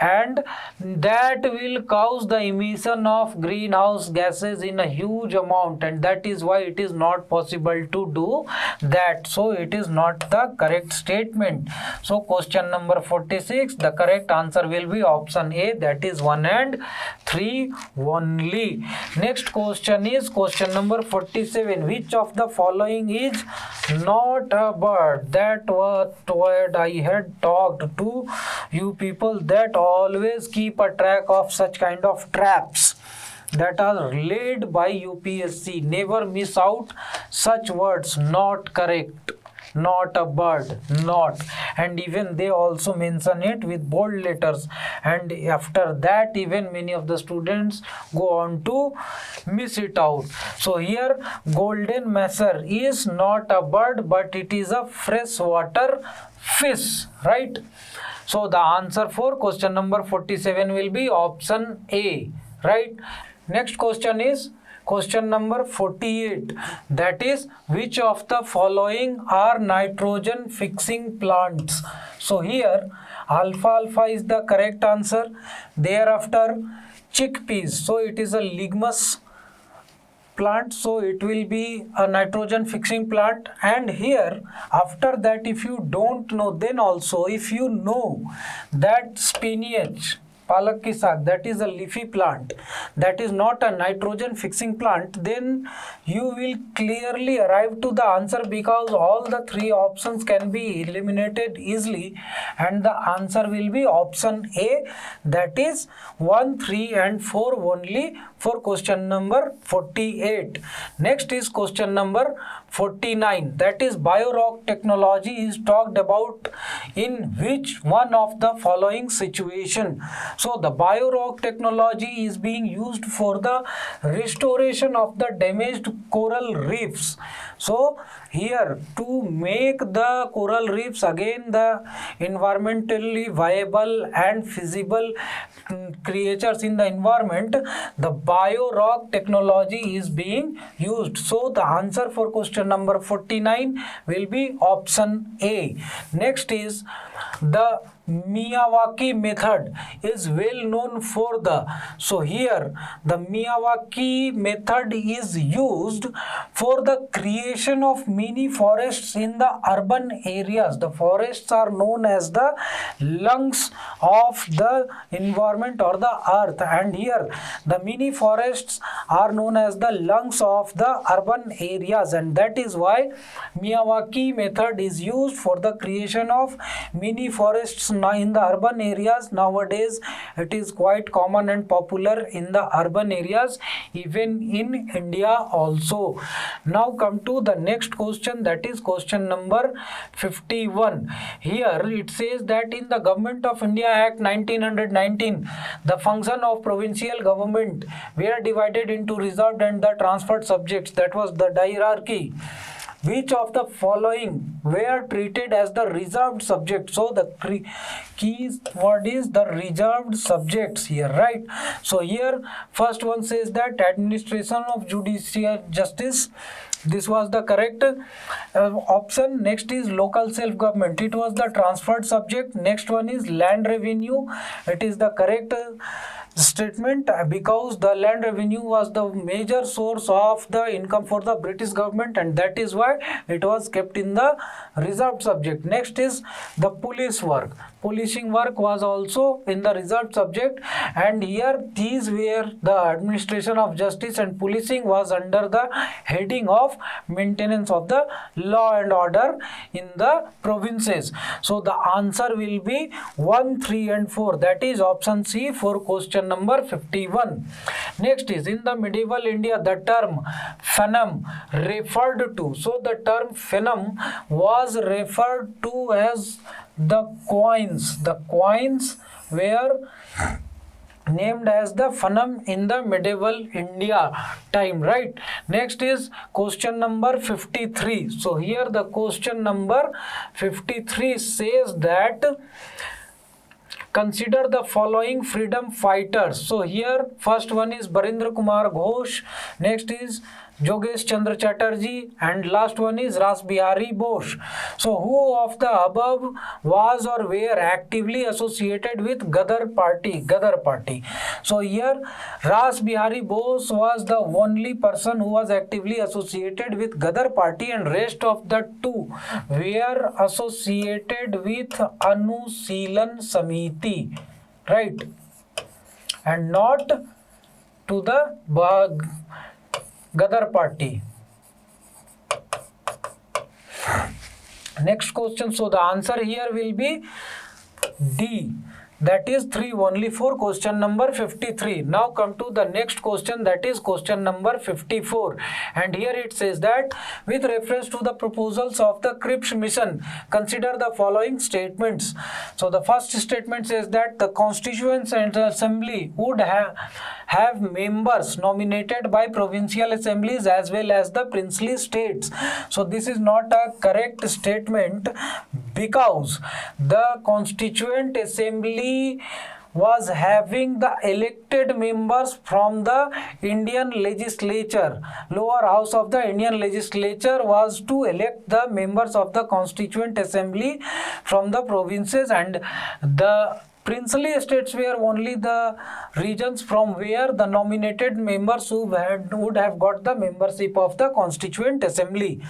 and that will cause the emission of greenhouse gases in a huge amount, and that is why it is not possible to do that. So it is not the correct statement. So question number 46, the correct answer will be option A, that is 1 and 3 only. Next question is question number 47. Which of the following is not a bird? That what I had talked to you people, that always keep a track of such kind of traps that are laid by UPSC. Never miss out such words. Not correct, not a bird, not, and even they also mention it with bold letters, and after that even many of the students go on to miss it out. So here golden masser is not a bird, but it is a freshwater fish, right? So the answer for question number 47 will be option A, right? Next question is question number 48. That is, which of the following are nitrogen fixing plants? So here alfalfa is the correct answer. Thereafter chickpeas. So it is a leguminous plant, so it will be a nitrogen fixing plant. And here after that, if you don't know, then also if you know that spinach, palak ki saag, that is a leafy plant, that is not a nitrogen fixing plant, then you will clearly arrive to the answer, because all the three options can be eliminated easily, and the answer will be option A, that is 1, 3 and 4 only for question number 48. Next is question number 49. That is, biorock technology is talked about in which one of the following situation? So the biorock technology is being used for the restoration of the damaged coral reefs. So here, to make the coral reefs again the environmentally viable and feasible creatures in the environment, the biorock technology is being used. So the answer for question number 49 will be option A. Next is the Miyawaki method is well known for the, so here the Miyawaki method is used for the creation of mini forests in the urban areas. The forests are known as the lungs of the environment or the earth, and here the mini forests are known as the lungs of the urban areas, and that is why Miyawaki method is used for the creation of mini forests in the urban areas. Nowadays it is quite common and popular in the urban areas, even in India also. Now come to the next question, that is question number 51. Here it says that in the Government of India Act 1919, the function of provincial government were divided into reserved and the transferred subjects. That was the hierarchy. Which of the following were treated as the reserved subject. So the key word is the reserved subjects here, right? So here first one says that administration of judicial justice, this was the correct option. Next is local self-government, it was the transferred subject. Next one is land revenue, it is the correct statement because the land revenue was the major source of the income for the British government, and that is why it was kept in the reserved subject. Next is the police work, policing work was also in the reserved subject, and here these were the administration of justice, and policing was under the heading of maintenance of the law and order in the provinces. So the answer will be 1, 3 and 4, that is option C for question number 51. Next is, in the medieval India the term phenom referred to, so the term phenom was referred to as the coins were named as the phenom in the medieval India time, right? Next is question number 53. So here the question number 53 says that consider the following freedom fighters. So here first one is Barendra Kumar Ghosh, next is Jogesh Chandra Chatterjee, and last one is Ras Bihari Bose. So who of the above was or were actively associated with Gadar party? So here Ras Bihari Bose was the only person who was actively associated with Gadar party, and rest of the two were associated with Anusilan Samiti, right? And not to the Gadar party. Next question, so the answer here will be D, that is 3 only for question number 53. Now come to the next question, that is question number 54, and here it says that with reference to the proposals of the Cripps mission, consider the following statements. So the first statement says that the Constituent Assembly would have members nominated by provincial assemblies as well as the princely states. So this is not a correct statement because the Constituent Assembly was having the elected members from the Indian legislature. Lower house of the Indian legislature was to elect the members of the Constituent Assembly from the provinces, and the princely states were only the regions from where the nominated members who would have got the membership of the Constituent Assembly.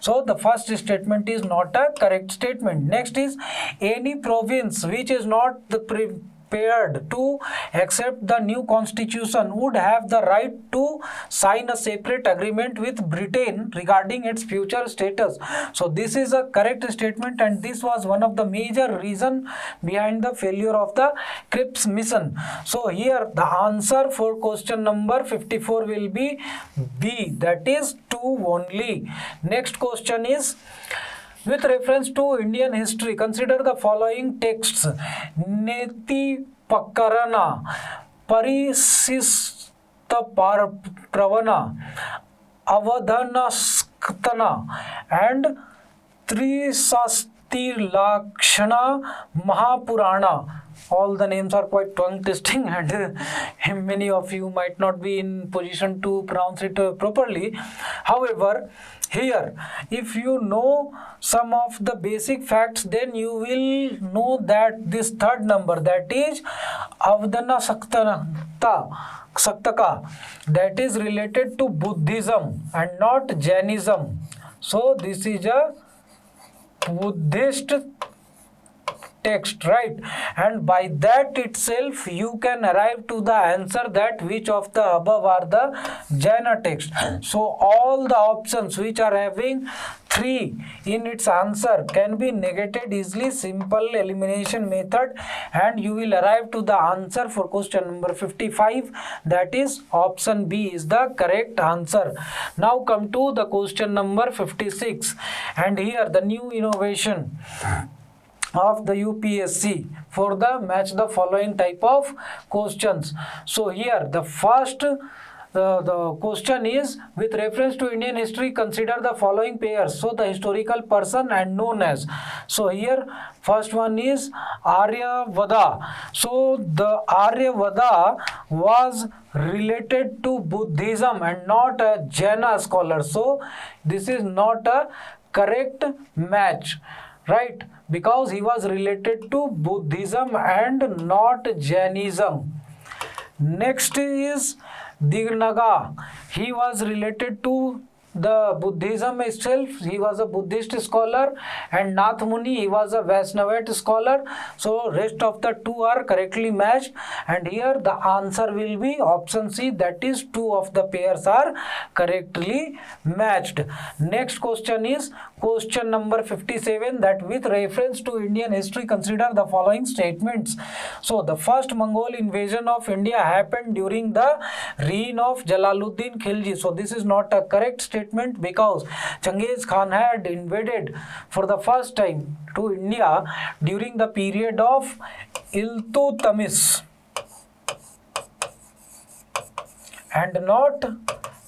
So the first statement is not a correct statement. Next is, any province which is not the prepared to accept the new constitution would have the right to sign a separate agreement with Britain regarding its future status. So this is a correct statement, and this was one of the major reason behind the failure of the Cripps mission. So here the answer for question number 54 will be B, that is 2 only. Next question is, with reference to Indian history, consider the following texts. Neti Pakarana, Parisista Pravana, Avadhanasktana, and Trisasti Lakshana Mahapurana. All the names are quite tongue twisting, and many of you might not be in position to pronounce it properly. However, here if you know some of the basic facts, then you will know that this third number, that is Avadhana Saktaka, that is related to Buddhism and not Jainism. So this is a Buddhist text, right? And by that itself you can arrive to the answer that which of the above are the Jaina text. So all the options which are having 3 in its answer can be negated easily, simple elimination method, and you will arrive to the answer for question number 55, that is option B is the correct answer. Now come to the question number 56, and here the new innovation of the UPSC for the match the following type of questions. So here the first the question is with reference to Indian history, consider the following pairs. So the historical person and known as. So here first one is Aryavada. So the Aryavada was related to Buddhism and not a Jaina scholar. So this is not a correct match, right? Because he was related to Buddhism and not Jainism. Next is Dignaga. He was related to the Buddhism itself. He was a Buddhist scholar, and Nath Muni, he was a Vaishnavite scholar. So rest of the two are correctly matched, and here the answer will be option C, that is two of the pairs are correctly matched. Next question is question number 57, that with reference to Indian history, consider the following statements. So the first Mongol invasion of India happened during the reign of Jalaluddin Khilji. So this is not a correct statement, because Genghis Khan had invaded for the first time to India during the period of Iltutmish and not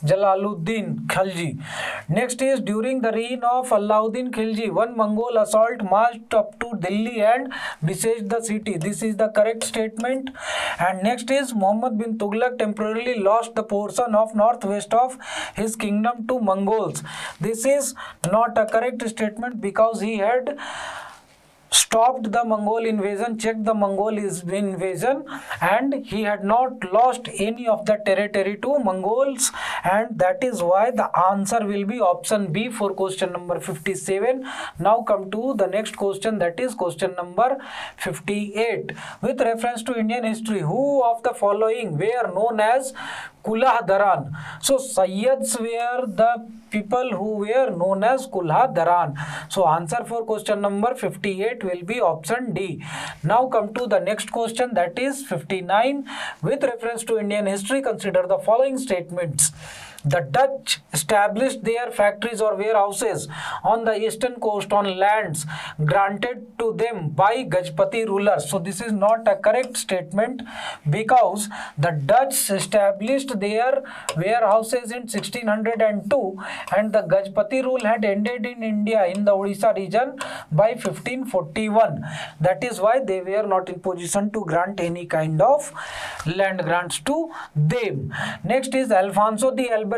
Jalaluddin Khilji. Next is during the reign of Alauddin Khilji, one Mongol assault marched up to Delhi and besieged the city. This is the correct statement. And next is Muhammad bin Tughlaq temporarily lost the portion of northwest of his kingdom to Mongols. This is not a correct statement, because he had stopped the Mongol invasion, checked the Mongol invasion, and he had not lost any of the territory to Mongols, and that is why the answer will be option B for question number 57. Now come to the next question, that is question number 58. With reference to Indian history, who of the following were known as Kulha Dharan? So Sayyids were the people who were known as Kulha Dharan. So answer for question number 58 will be option D. Now come to the next question, that is 59. With reference to Indian history, consider the following statements. The Dutch established their factories or warehouses on the eastern coast on lands granted to them by Gajpati rulers. So this is not a correct statement, because the Dutch established their warehouses in 1602 and the Gajpati rule had ended in India in the Odisha region by 1541. That is why they were not in position to grant any kind of land grants to them. Next is Alfonso the Albuquerque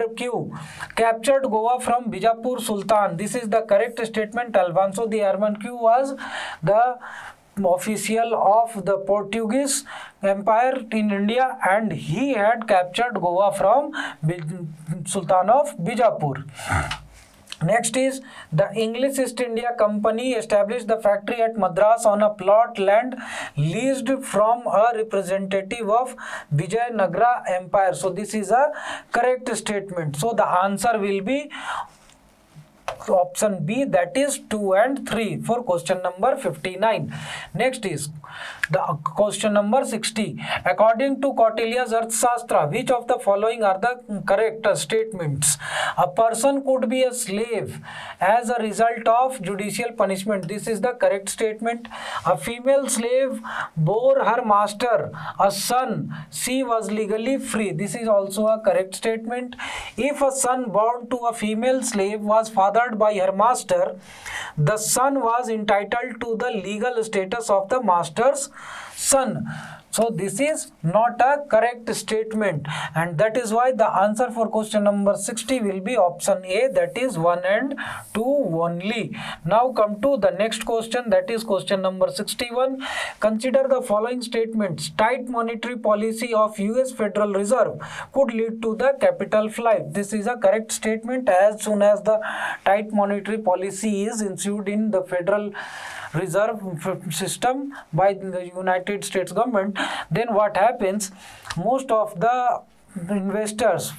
captured Goa from Bijapur Sultan. This is the correct statement. Alfonso the Albuquerque was the official of the Portuguese Empire in India, and he had captured Goa from Sultan of Bijapur. Next is the English East India Company established the factory at Madras on a plot land leased from a representative of Vijayanagara Empire. So this is a correct statement. So the answer will be option B, that is 2 and 3 for question number 59. Next is the question number 60. According to Kautilya's Arthashastra, which of the following are the correct statements? A person could be a slave as a result of judicial punishment. This is the correct statement. A female slave bore her master a son. She was legally free. This is also a correct statement. If a son born to a female slave was fathered by her master, the son was entitled to the legal status of the master's son. So this is not a correct statement, and that is why the answer for question number 60 will be option A, that is 1 and 2 only. Now come to the next question, that is question number 61. Consider the following statements. Tight monetary policy of US Federal Reserve could lead to the capital flight. This is a correct statement. As soon as the tight monetary policy is ensued in the Federal Reserve system by the United States government, then what happens, most of the investors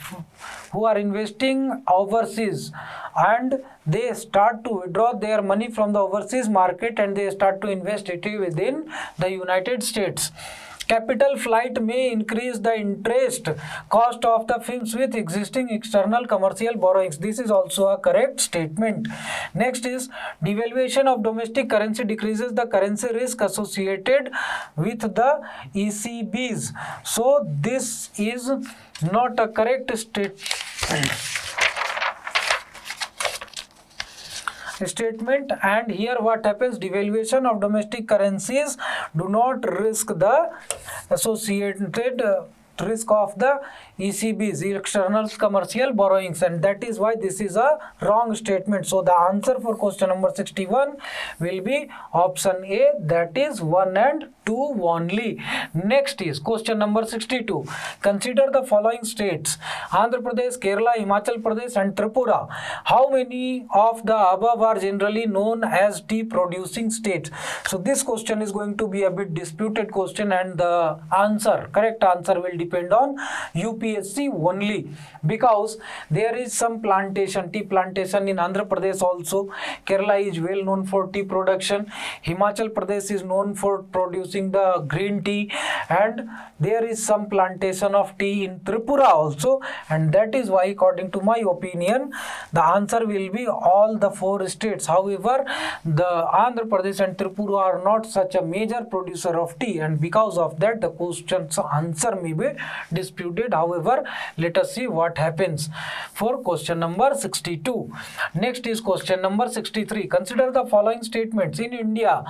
who are investing overseas, and they start to withdraw their money from the overseas market and they start to invest it within the United States. Capital flight may increase the interest cost of the firms with existing external commercial borrowings. This is also a correct statement. Next is devaluation of domestic currency decreases the currency risk associated with the ECBs. So this is not a correct statement. And here what happens, devaluation of domestic currencies do not risk the associated risk of the ECB's external commercial borrowings, and that is why this is a wrong statement. So the answer for question number 61 will be option A, that is 1 and 2 only. Next is question number 62. Consider the following states: Andhra Pradesh, Kerala, Himachal Pradesh and Tripura. How many of the above are generally known as tea producing states? So this question is going to be a bit disputed question, and the answer, correct answer, will depend on UPSC only, because there is some plantation, tea plantation in Andhra Pradesh also. Kerala is well known for tea production. Himachal Pradesh is known for producing the green tea, and there is some plantation of tea in Tripura also, and that is why, according to my opinion, the answer will be all the 4 states. However, the Andhra Pradesh and Tripura are not such a major producer of tea, and because of that the question's answer may be disputed. However, let us see what happens for question number 62. Next is question number 63. Consider the following statements. In India,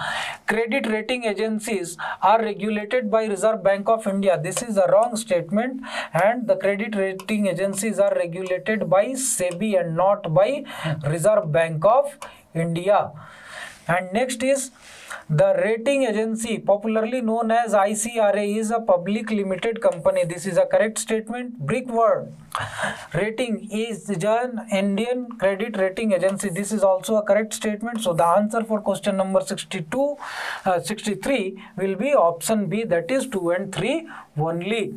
credit rating agencies are regulated by Reserve Bank of India. This is a wrong statement, and the credit rating agencies are regulated by SEBI and not by Reserve Bank of India. And next is, the rating agency, popularly known as ICRA, is a public limited company. This is a correct statement. Brickwork Rating is an Indian credit rating agency. This is also a correct statement. So the answer for question number 63 will be option B, that is 2 and 3 only.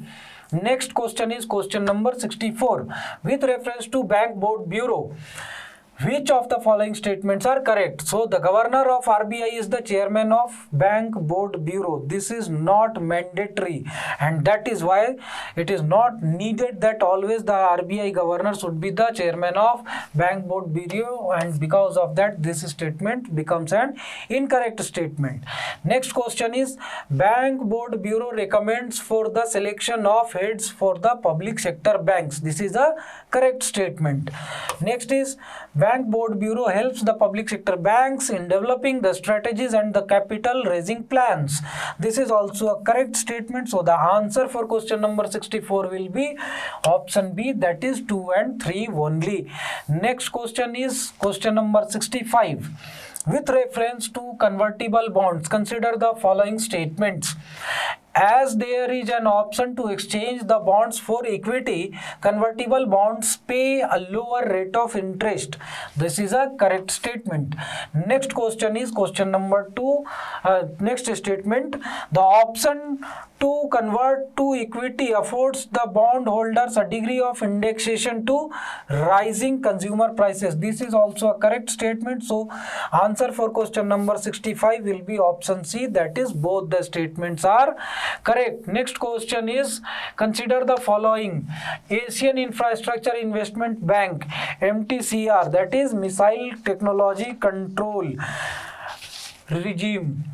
Next question is question number 64. With reference to Bank Board Bureau, which of the following statements are correct? So the governor of RBI is the chairman of Bank Board Bureau. This is not mandatory, and that is why it is not needed that always the RBI governor should be the chairman of Bank Board Bureau, and because of that this statement becomes an incorrect statement. Next question is, Bank Board Bureau recommends for the selection of heads for the public sector banks. This is a correct statement. Next is, Bank Board Bureau helps the public sector banks in developing the strategies and the capital raising plans. This is also a correct statement. So the answer for question number 64 will be option B, that is 2 and 3 only. Next question is question number 65. With reference to convertible bonds, consider the following statements. As there is an option to exchange the bonds for equity, convertible bonds pay a lower rate of interest. This is a correct statement. Next question is question number 2. Next statement, the option to convert to equity affords the bond holders a degree of indexation to rising consumer prices. This is also a correct statement. So answer for question number 65 will be option C, that is both the statements are correct. Next question is, consider the following. Asian Infrastructure Investment Bank, MTCR, that is Missile Technology Control Regime.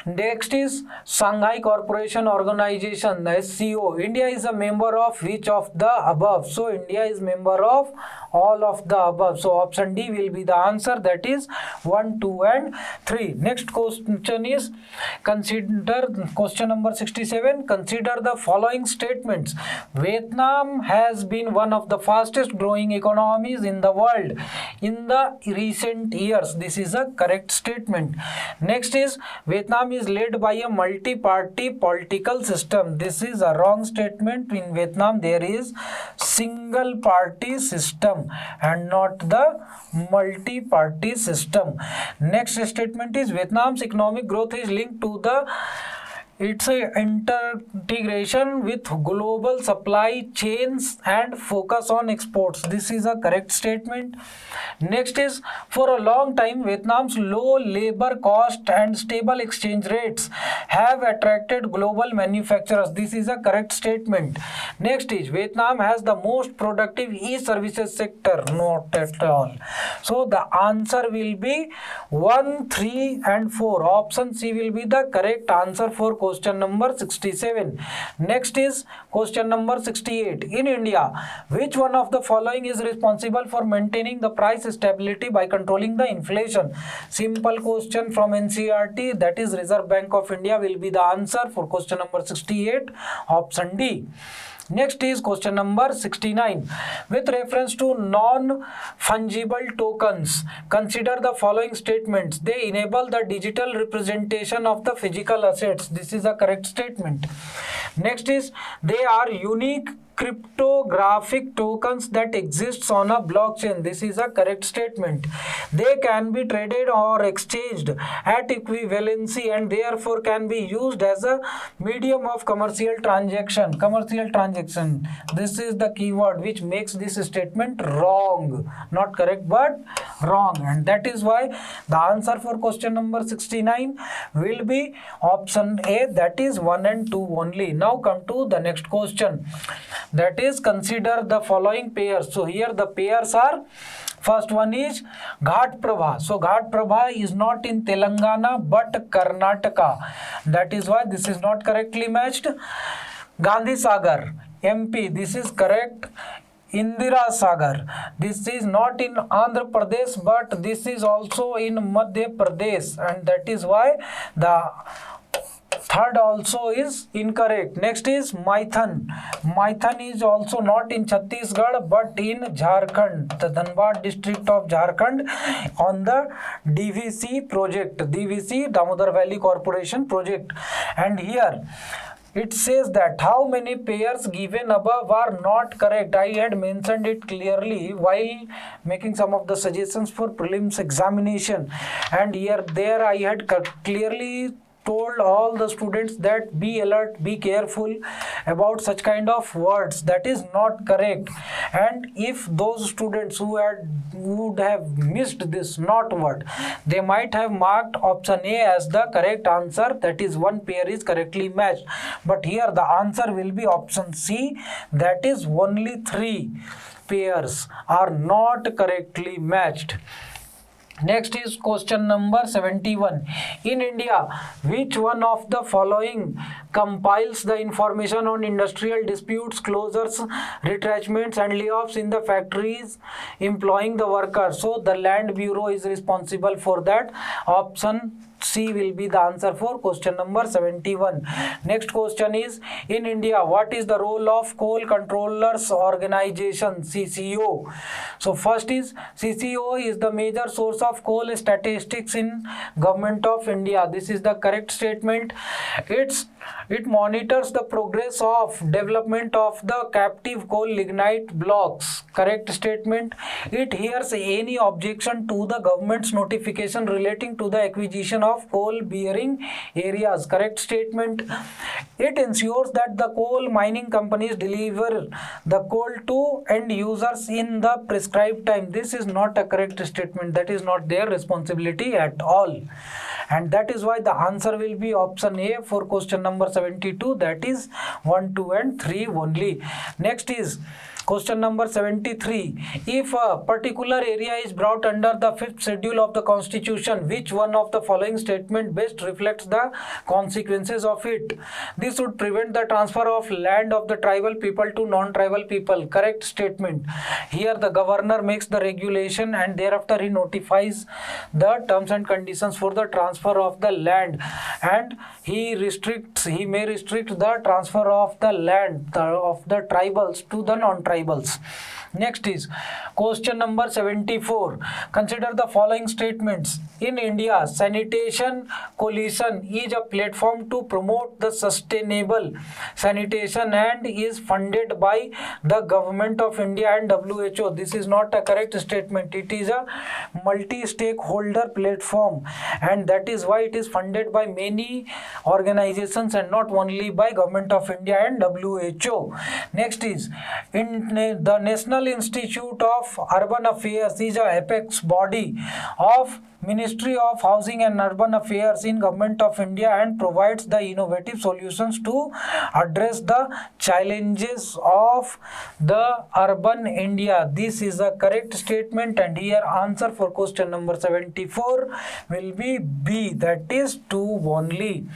Next is Shanghai Cooperation Organization, SCO. India is a member of which of the above? So India is member of all of the above. So option D will be the answer, that is 1, 2 and 3. Next question is, consider question number 67. Consider the following statements. Vietnam has been one of the fastest growing economies in the world in the recent years. This is a correct statement. Next is, Vietnam is led by a multi-party political system. This is a wrong statement. In Vietnam there is single party system and not the multi-party system. Next statement is, Vietnam's economic growth is linked to the its integration with global supply chains and focus on exports. This is a correct statement. Next is, for a long time Vietnam's low labor cost and stable exchange rates have attracted global manufacturers. This is a correct statement. Next is, Vietnam has the most productive e-services sector. Not at all. So the answer will be 1, 3 and 4. Option C will be the correct answer for question question number 67. Next is question number 68. In India, which one of the following is responsible for maintaining the price stability by controlling the inflation? Simple question from NCERT, that is Reserve Bank of India will be the answer for question number 68, option D. Next is question number 69. With reference to non-fungible tokens, consider the following statements. They enable the digital representation of the physical assets. This is a correct statement. Next is they are unique cryptographic tokens that exists on a blockchain. This is a correct statement. They can be traded or exchanged at equivalency and therefore can be used as a medium of commercial transaction. Commercial transaction. This is the keyword which makes this statement wrong. Not correct but wrong. And that is why the answer for question number 69 will be option A, that is 1 and 2 only. Now come to the next question. That is, consider the following pairs. So here the pairs are, first one is Ghat Prabha. So Ghat Prabha is not in Telangana but Karnataka. That is why this is not correctly matched. Gandhi Sagar, MP, this is correct. Indira Sagar, this is not in Andhra Pradesh but this is also in Madhya Pradesh, and that is why the third also is incorrect. Next is Maithan. Maithan is also not in Chhattisgarh but in Jharkhand, the Dhanbad district of Jharkhand, on the DVC project, DVC Damodar Valley Corporation project. And here it says that how many pairs given above are not correct. I had mentioned it clearly while making some of the suggestions for prelims examination, and there I had clearly told all the students that be alert, be careful about such kind of words. That is not correct. And if those students who would have missed this not word, they might have marked option A as the correct answer, that is one pair is correctly matched. But here the answer will be option C, that is only 3 pairs are not correctly matched. Next is question number 71. In India, which one of the following compiles the information on industrial disputes, closures, retrenchments and layoffs in the factories employing the workers? So the Land Bureau is responsible for that. Option C will be the answer for question number 71. Next question is, in India, what is the role of Coal Controllers Organization, CCO? So first is, CCO is the major source of coal statistics in Government of India. This is the correct statement. It monitors the progress of development of the captive coal lignite blocks. Correct statement. It hears any objection to the government's notification relating to the acquisition of coal bearing areas. Correct statement. It ensures that the coal mining companies deliver the coal to end users in the prescribed time. This is not a correct statement. That is not their responsibility at all. And that is why the answer will be option A for question number 72, that is 1, 2 and 3 only. Next is question number 73. If a particular area is brought under the 5th schedule of the Constitution, which one of the following statement best reflects the consequences of it? This would prevent the transfer of land of the tribal people to non-tribal people. Correct statement. Here the governor makes the regulation and thereafter he notifies the terms and conditions for the transfer of the land, and he may restrict the transfer of the land of the tribals to the non-tribals. Next is question number 74. Consider the following statements. In India, Sanitation Coalition is a platform to promote the sustainable sanitation and is funded by the Government of India and WHO. This is not a correct statement. It is a multi-stakeholder platform, and that is why it is funded by many organizations and not only by Government of India and WHO. Next is the National Institute of Urban Affairs is a apex body of Ministry of Housing and Urban Affairs in Government of India and provides the innovative solutions to address the challenges of the urban India. This is a correct statement, and here answer for question number 74 will be B, that is 2 only.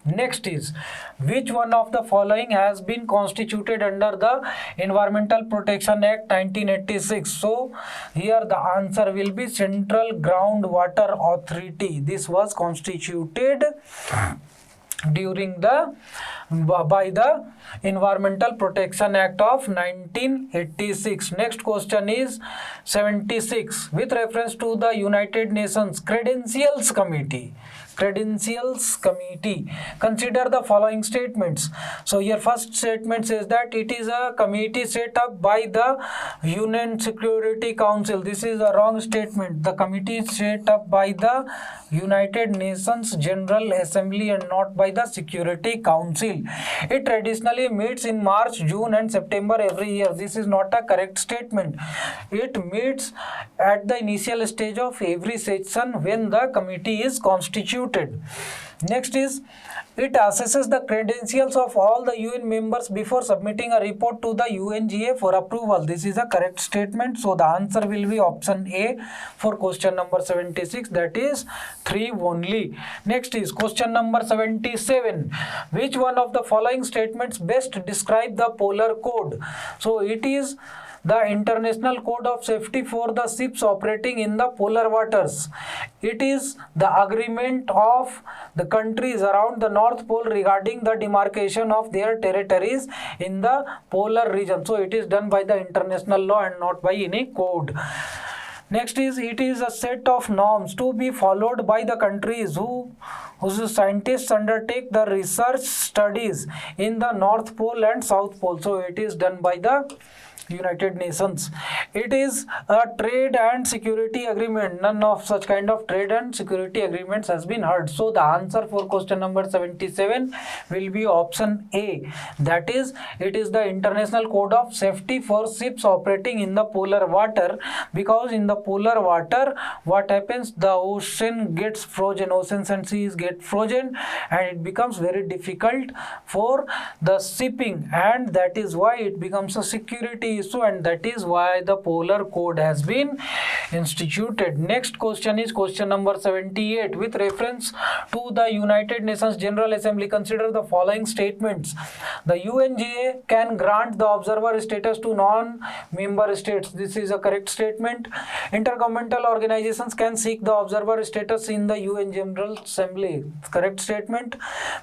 Next is, which one of the following has been constituted under the Environmental Protection Act 1986? So here the answer will be Central Groundwater Authority. This was constituted during the by the Environmental Protection Act of 1986. Next question is 76. With reference to the United Nations Credentials Committee, consider the following statements. So your first statement says that it is a committee set up by the UN Security Council. This is a wrong statement. The committee is set up by the United Nations General Assembly and not by the Security Council. It traditionally meets in March, June and September every year. This is not a correct statement. It meets at the initial stage of every session when the committee is constituted. Next is, it assesses the credentials of all the UN members before submitting a report to the UNGA for approval. This is a correct statement. So the answer will be option A for question number 76, that is 3 only. Next is question number 77. Which one of the following statements best describe the polar code? So it is the International Code of Safety for the ships operating in the polar waters. It is the agreement of the countries around the North Pole regarding the demarcation of their territories in the polar region. So it is done by the international law and not by any code. Next is, it is a set of norms to be followed by the countries whose scientists undertake the research studies in the North Pole and South Pole. So it is done by the United Nations. It is a trade and security agreement. None of such kind of trade and security agreements has been heard. So the answer for question number 77 will be option A. That is, it is the International Code of Safety for ships operating in the polar water, because in the polar water what happens, the ocean gets frozen, oceans and seas get frozen and it becomes very difficult for the shipping, and that is why it becomes a security issue, and that is why the polar code has been instituted. Next question is question number 78. With reference to the United Nations General Assembly, consider the following statements. The UNGA can grant the observer status to non-member states. This is a correct statement. Intergovernmental organizations can seek the observer status in the UN General Assembly. Correct statement.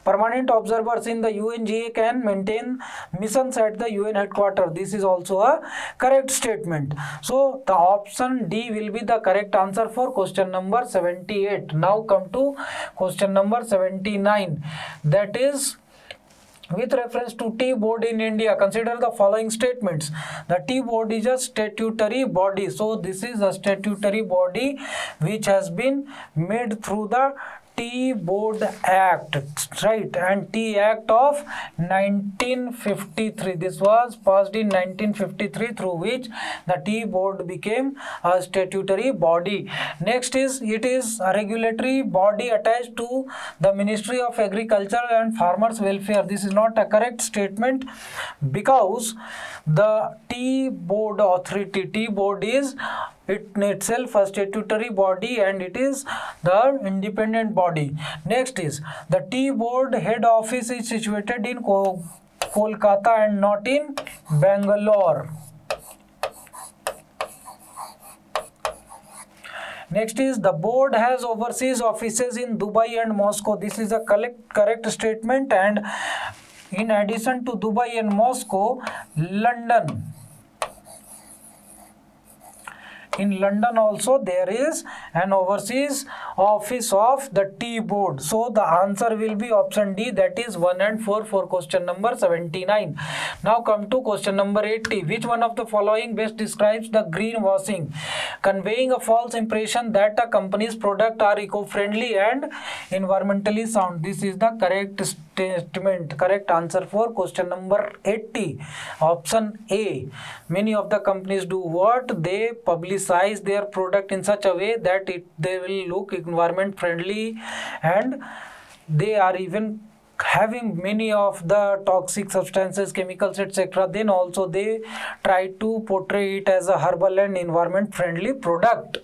Permanent observers in the UNGA can maintain missions at the UN headquarters. This is also a correct statement. So the option D will be the correct answer for question number 78. Now come to question number 79. That is, with reference to Tea Board in India, consider the following statements. The Tea Board is a statutory body. So this is a statutory body which has been made through the Tea Board Act, right, and Tea Act of 1953. This was passed in 1953, through which the Tea Board became a statutory body. Next is, it is a regulatory body attached to the Ministry of Agriculture and Farmers Welfare. This is not a correct statement, because the Tea Board Authority, Tea Board is it itself a statutory body and it is the independent body. Next is, the Tea Board head office is situated in Kolkata and not in Bangalore. Next is, the board has overseas offices in Dubai and Moscow. This is a correct statement, and in addition to Dubai and Moscow, London. In London also there is an overseas office of the Tea Board. So the answer will be option D, that is 1 and 4 for question number 79. Now come to question number 80. Which one of the following best describes the greenwashing? Conveying a false impression that a company's product are eco-friendly and environmentally sound. This is the correct statement. Correct answer for question number 80. Option A. Many of the companies do what? They publicize their product in such a way that they will look environment friendly, and they are even having many of the toxic substances, chemicals, etc. Then also they try to portray it as a herbal and environment friendly product.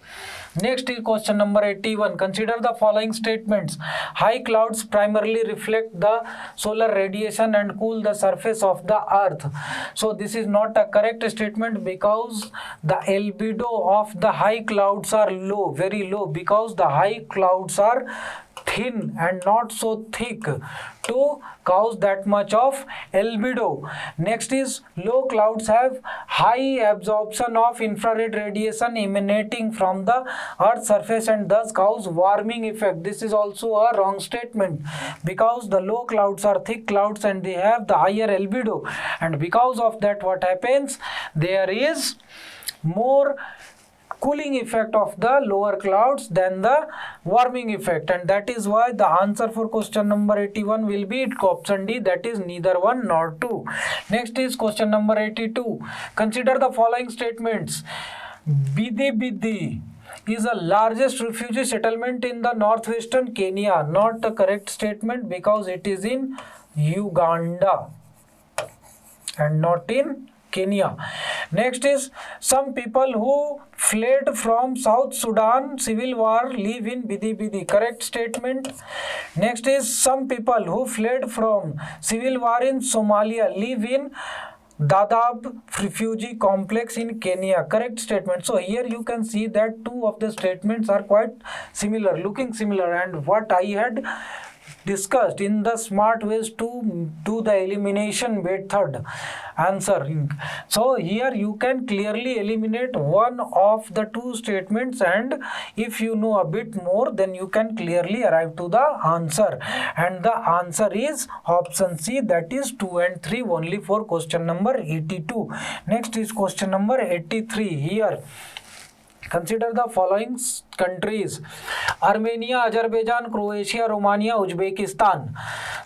Next is question number 81. Consider the following statements. High clouds primarily reflect the solar radiation and cool the surface of the earth. So this is not a correct statement because the albedo of the high clouds are low, very low, because the high clouds are thin and not so thick to cause that much of albedo. Next is low clouds have high absorption of infrared radiation emanating from the earth's surface and thus cause warming effect. This is also a wrong statement because the low clouds are thick clouds and they have the higher albedo, and because of that what happens, there is more cooling effect of the lower clouds than the warming effect, and that is why the answer for question number 81 will be option D, that is neither 1 nor 2. Next is question number 82. Consider the following statements. Bidi Bidi is the largest refugee settlement in the northwestern Kenya. Not a correct statement because it is in Uganda and not in Kenya. Next is some people who fled from South Sudan civil war live in Bidi Bidi. Correct statement. Next is some people who fled from civil war in Somalia live in Dadaab refugee complex in Kenya. Correct statement. So here you can see that two of the statements are quite similar, looking similar, and what I had discussed in the smart ways to do the elimination method answering. So here you can clearly eliminate one of the two statements, and if you know a bit more then you can clearly arrive to the answer, and the answer is option C, that is 2 and 3 only for question number 82. Next is question number 83. Here consider the following countries: Armenia, Azerbaijan, Croatia, Romania, Uzbekistan.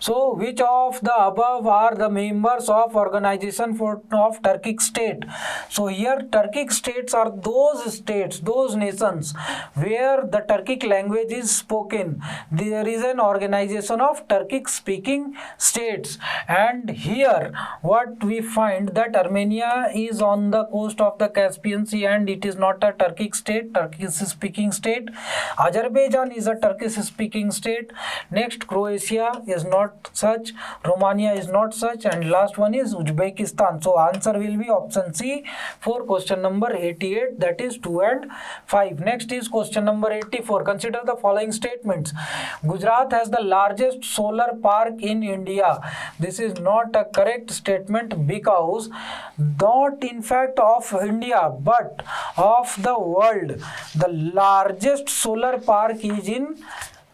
So which of the above are the members of Organization of Turkic State? So here Turkic states are those states, those nations where the Turkic language is spoken. There is an organization of Turkic speaking states, and here what we find that Armenia is on the coast of the Caspian Sea and it is not a Turkic state, Turkish speaking state. Azerbaijan is a Turkish speaking state. Next, Croatia is not such, Romania is not such, and last one is Uzbekistan. So answer will be option C for question number 88, that is 2 and 5. Next is question number 84. Consider the following statements. Gujarat has the largest solar park in India. This is not a correct statement because not in fact of India but of the world. The largest solar park is in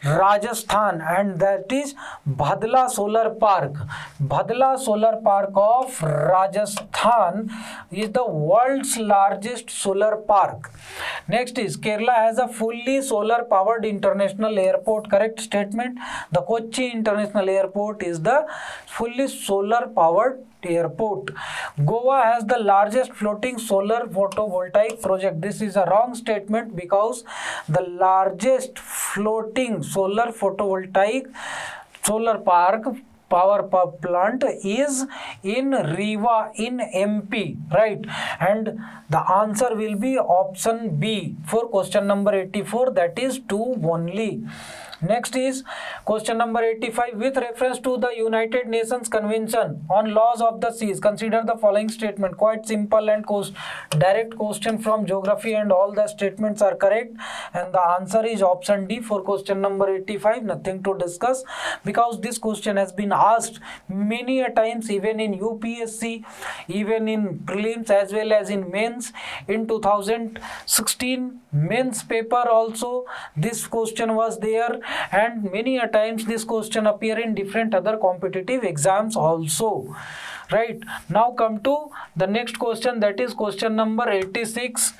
Rajasthan, and that is Bhadla Solar Park. Bhadla Solar Park of Rajasthan is the world's largest solar park. Next is Kerala has a fully solar powered international airport. Correct statement. The Kochi International Airport is the fully solar powered airport. Goa has the largest floating solar photovoltaic project. This is a wrong statement because the largest floating solar photovoltaic solar park power plant is in Rewa in MP, right? And the answer will be option B for question number 84, that is 2 only. Next is question number 85. With reference to the United Nations Convention on Laws of the Seas, consider the following statement. Quite simple and direct question from geography, and all the statements are correct, and the answer is option D for question number 85. Nothing to discuss because this question has been asked many a times, even in UPSC, even in prelims as well as in mains. In 2016 mains paper also this question was there, and many a times this question appear in different other competitive exams also. Right, now come to the next question, that is question number 86.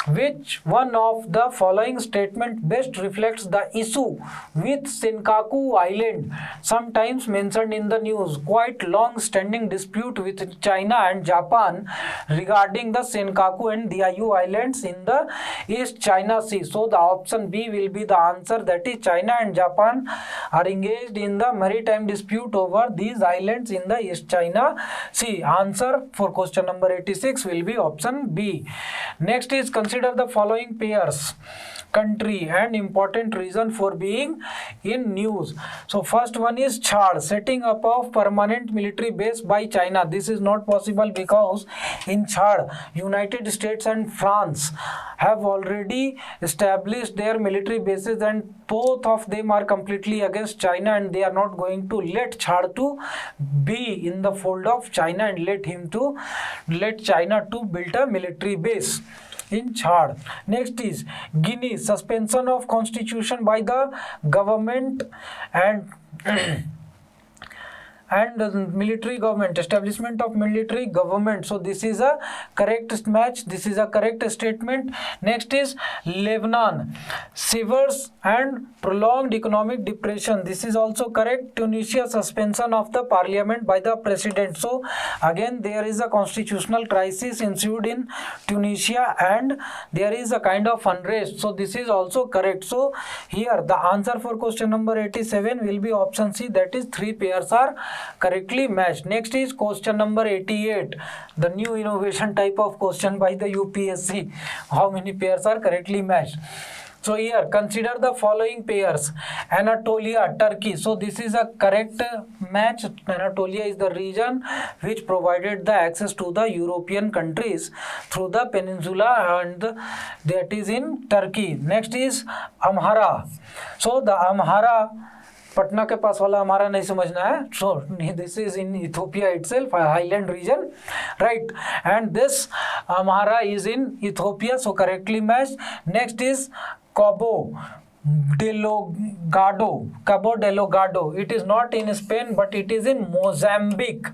Which one of the following statement best reflects the issue with Senkaku Island, sometimes mentioned in the news? Quite long standing dispute with China and Japan regarding the Senkaku and Diaoyu Islands in the East China Sea. So the option B will be the answer, that is China and Japan are engaged in the maritime dispute over these islands in the East China Sea. Answer for question number 86 will be option B. Next is consider the following pairs, country and important reason for being in news. So first one is Chad, setting up of permanent military base by China. This is not possible because in Chad, United States and France have already established their military bases, and both of them are completely against China, and they are not going to let Chad to be in the fold of China and let China to build a military base in Chad. Next is Guinea, suspension of constitution by the government and military government, establishment of military government. So this is a correct match, this is a correct statement. Next is Lebanon, severe and prolonged economic depression. This is also correct. Tunisia, suspension of the parliament by the president. So again there is a constitutional crisis ensued in Tunisia and there is a kind of unrest. So this is also correct. So here the answer for question number 87 will be option C, that is 3 pairs are correctly matched. Next is question number 88, the new innovation type of question by the UPSC. How many pairs are correctly matched? So here consider the following pairs. Anatolia, Turkey. So this is a correct match. Anatolia is the region which provided the access to the European countries through the peninsula, and that is in Turkey. Next is Amhara. So the Amhara, Patna के पास वाला हमारा नहीं समझना है. So this is in Ethiopia itself, a highland region, right? And this Amhara is in Ethiopia, so correctly matched. Next is Cabo Delgado. It is not in Spain, but it is in Mozambique.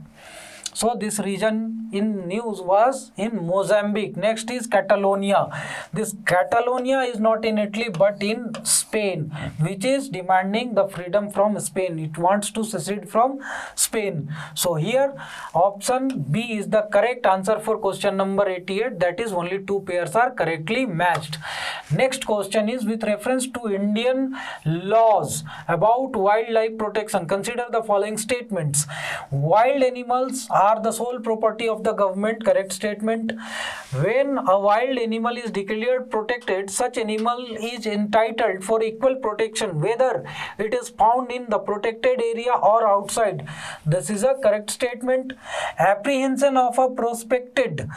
So this region in news was in Mozambique. Next is Catalonia. This Catalonia is not in Italy but in Spain, which is demanding the freedom from Spain. It wants to secede from Spain. So here option B is the correct answer for question number 88. That is only 2 pairs are correctly matched. Next question is with reference to Indian laws about wildlife protection. Consider the following statements. Wild animals are the sole property of the government. Correct statement. When a wild animal is declared protected, such animal is entitled for equal protection whether it is found in the protected area or outside. This is a correct statement. Apprehension of a protected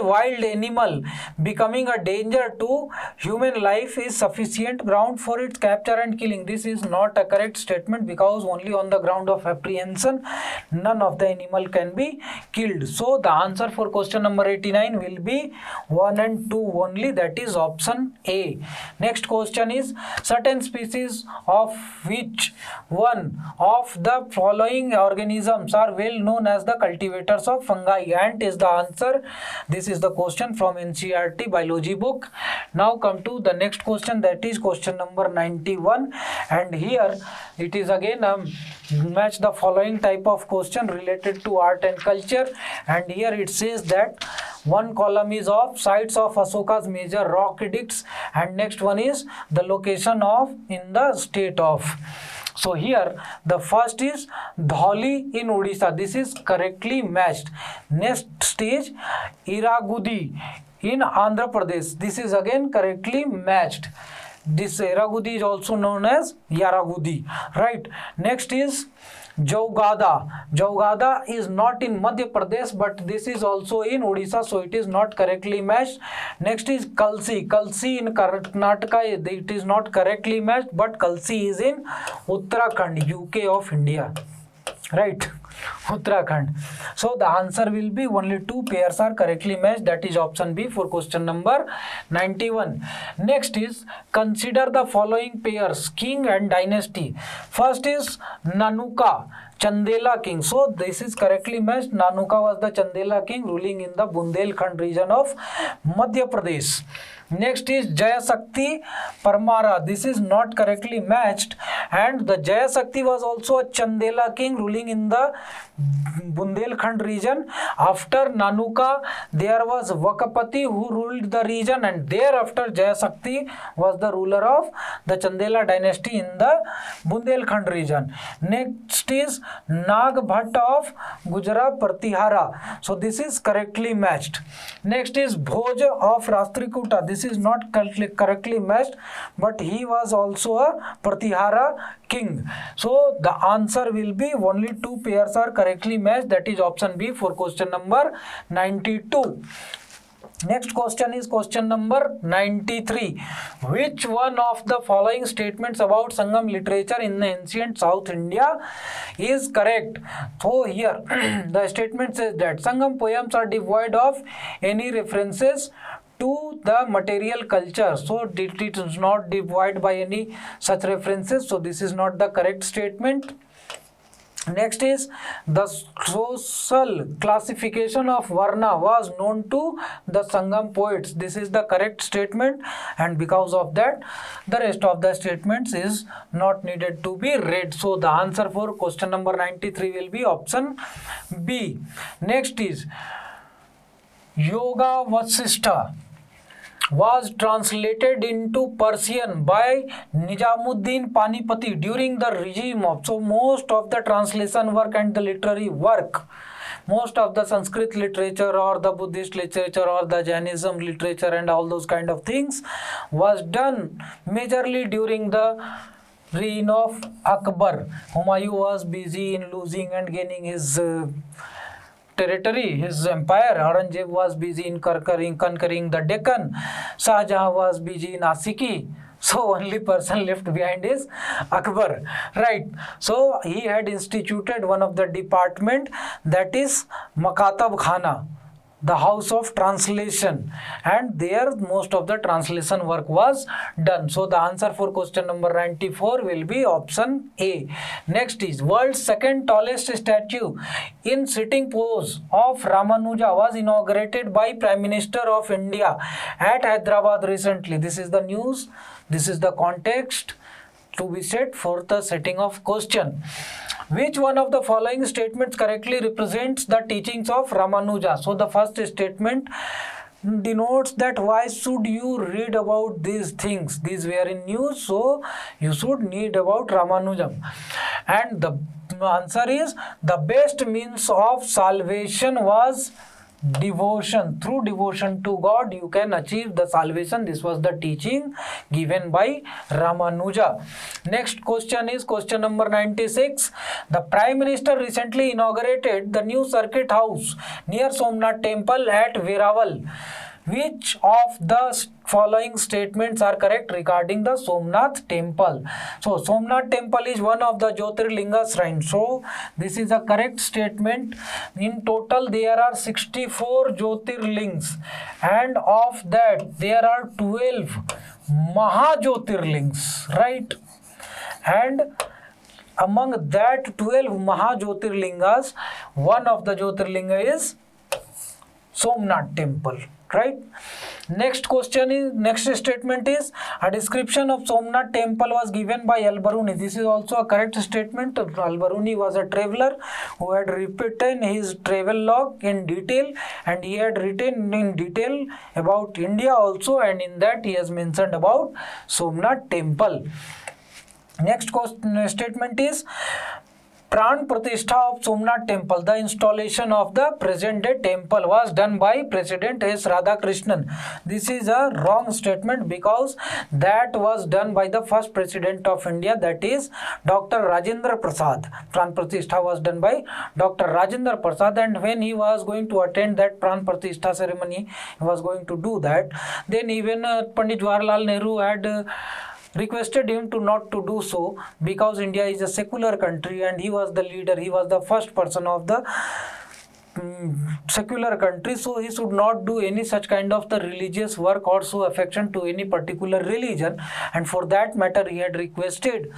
wild animal becoming a danger to human life is sufficient ground for its capture and killing. This is not a correct statement because only on the ground of apprehension none of the animal can be killed. So the answer for question number 89 will be 1 and 2 only, that is option A. Next question is certain species of which one of the following organisms are well known as the cultivators of fungi? Ant is the answer. This is the question from NCERT biology book. Now come to the next question, that is question number 91, and here it is again match the following type of question related to art and culture, and here it says that one column is of sites of Ashoka's major rock edicts and next one is the location of in the state of. So here the first is Dhauli in Odisha. This is correctly matched. Next stage Iragudi in Andhra Pradesh. This is again correctly matched. This Iragudi is also known as Yaragudi, right? Next is Jaugada. Jaugada is not in Madhya Pradesh, but this is also in Odisha, so it is not correctly matched. Next is Kalsi. Kalsi in Karnataka, it is not correctly matched, but Kalsi is in Uttarakhand, UK of India, right? Uttarakhand. So the answer will be only 2 pairs are correctly matched, that is option B for question number 91. Next is consider the following pairs, king and dynasty. First is Nanuka, Chandela king. So this is correctly matched. Nanuka was the Chandela king ruling in the Bundelkhand region of Madhya Pradesh. Next is Jayasakti Parmara. This is not correctly matched, and the Jayasakti was also a Chandela king ruling in the Bundelkhand region. After Nanuka, there was Vakapati who ruled the region, and thereafter Jayasakti was the ruler of the Chandela dynasty in the Bundelkhand region. Next is Nag Bhatt of Gujarat Pratihara. So this is correctly matched. Next is Bhoj of Rashtrikuta. This is not correctly matched, but he was also a Pratihara king. So the answer will be only two pairs are correctly matched, that is option B for question number 92. Next question is question number 93. Which one of the following statements about Sangam literature in the ancient South India is correct? So here the statement says that Sangam poems are devoid of any references to the material culture. So it is not devoid by any such references. So this is not the correct statement. Next is the social classification of Varna was known to the Sangam poets. This is the correct statement, and because of that the rest of the statements is not needed to be read. So the answer for question number 93 will be option B. Next is Yoga Vasishtha was translated into Persian by Nizamuddin Panipati during the regime of. So most of the translation work and the literary work, most of the Sanskrit literature or the Buddhist literature or the Jainism literature and all those kind of things was done majorly during the reign of Akbar. Humayun was busy in losing and gaining his territory, his empire. Aurangzeb was busy in conquering the Deccan. Shah Jahan was busy in Asiki. So only person left behind is Akbar, right? So he had instituted one of the department, that is Makatab Khana, the house of translation, and there most of the translation work was done. So the answer for question number 94 will be option A. Next is world's second tallest statue in sitting pose of Ramanuja was inaugurated by Prime Minister of India at Hyderabad recently. This is the news, this is the context to be set for the setting of question. Which one of the following statements correctly represents the teachings of Ramanuja? So the first statement denotes that why should you read about these things? These were in news, so you should read about Ramanujam. And the answer is the best means of salvation was devotion. Through devotion to God you can achieve the salvation. This was the teaching given by Ramanuja. Next question is question number 96. The Prime Minister recently inaugurated the new circuit house near Somnath temple at Veraval. Which of the following statements are correct regarding the Somnath temple? So Somnath temple is one of the Jyotirlinga shrines. So this is a correct statement. In total there are 64 Jyotirlings, and of that there are 12 Mahajyotirlings, right? And among that 12 Mahajyotirlingas, one of the Jyotirlinga is Somnath temple, right? Next statement is a description of Somnath temple was given by Al-Biruni. This is also a correct statement. Al-Biruni was a traveler who had written his travel log in detail, and he had written in detail about India also, and in that he has mentioned about Somnath temple. Next statement is Pran Pratishtha of Somnath temple. The installation of the present day temple was done by President S. Radhakrishnan. This is a wrong statement because that was done by the first president of India, that is Dr. Rajendra Prasad. Pran Pratishtha was done by Dr. Rajendra Prasad, and when he was going to attend that Pran Pratishtha ceremony, he was going to do that. Then even Pandit Jawaharlal Nehru had requested him to not to do so because India is a secular country and he was the leader, he was the first person of the secular country, so he should not do any such kind of the religious work or show affection to any particular religion, and for that matter he had requested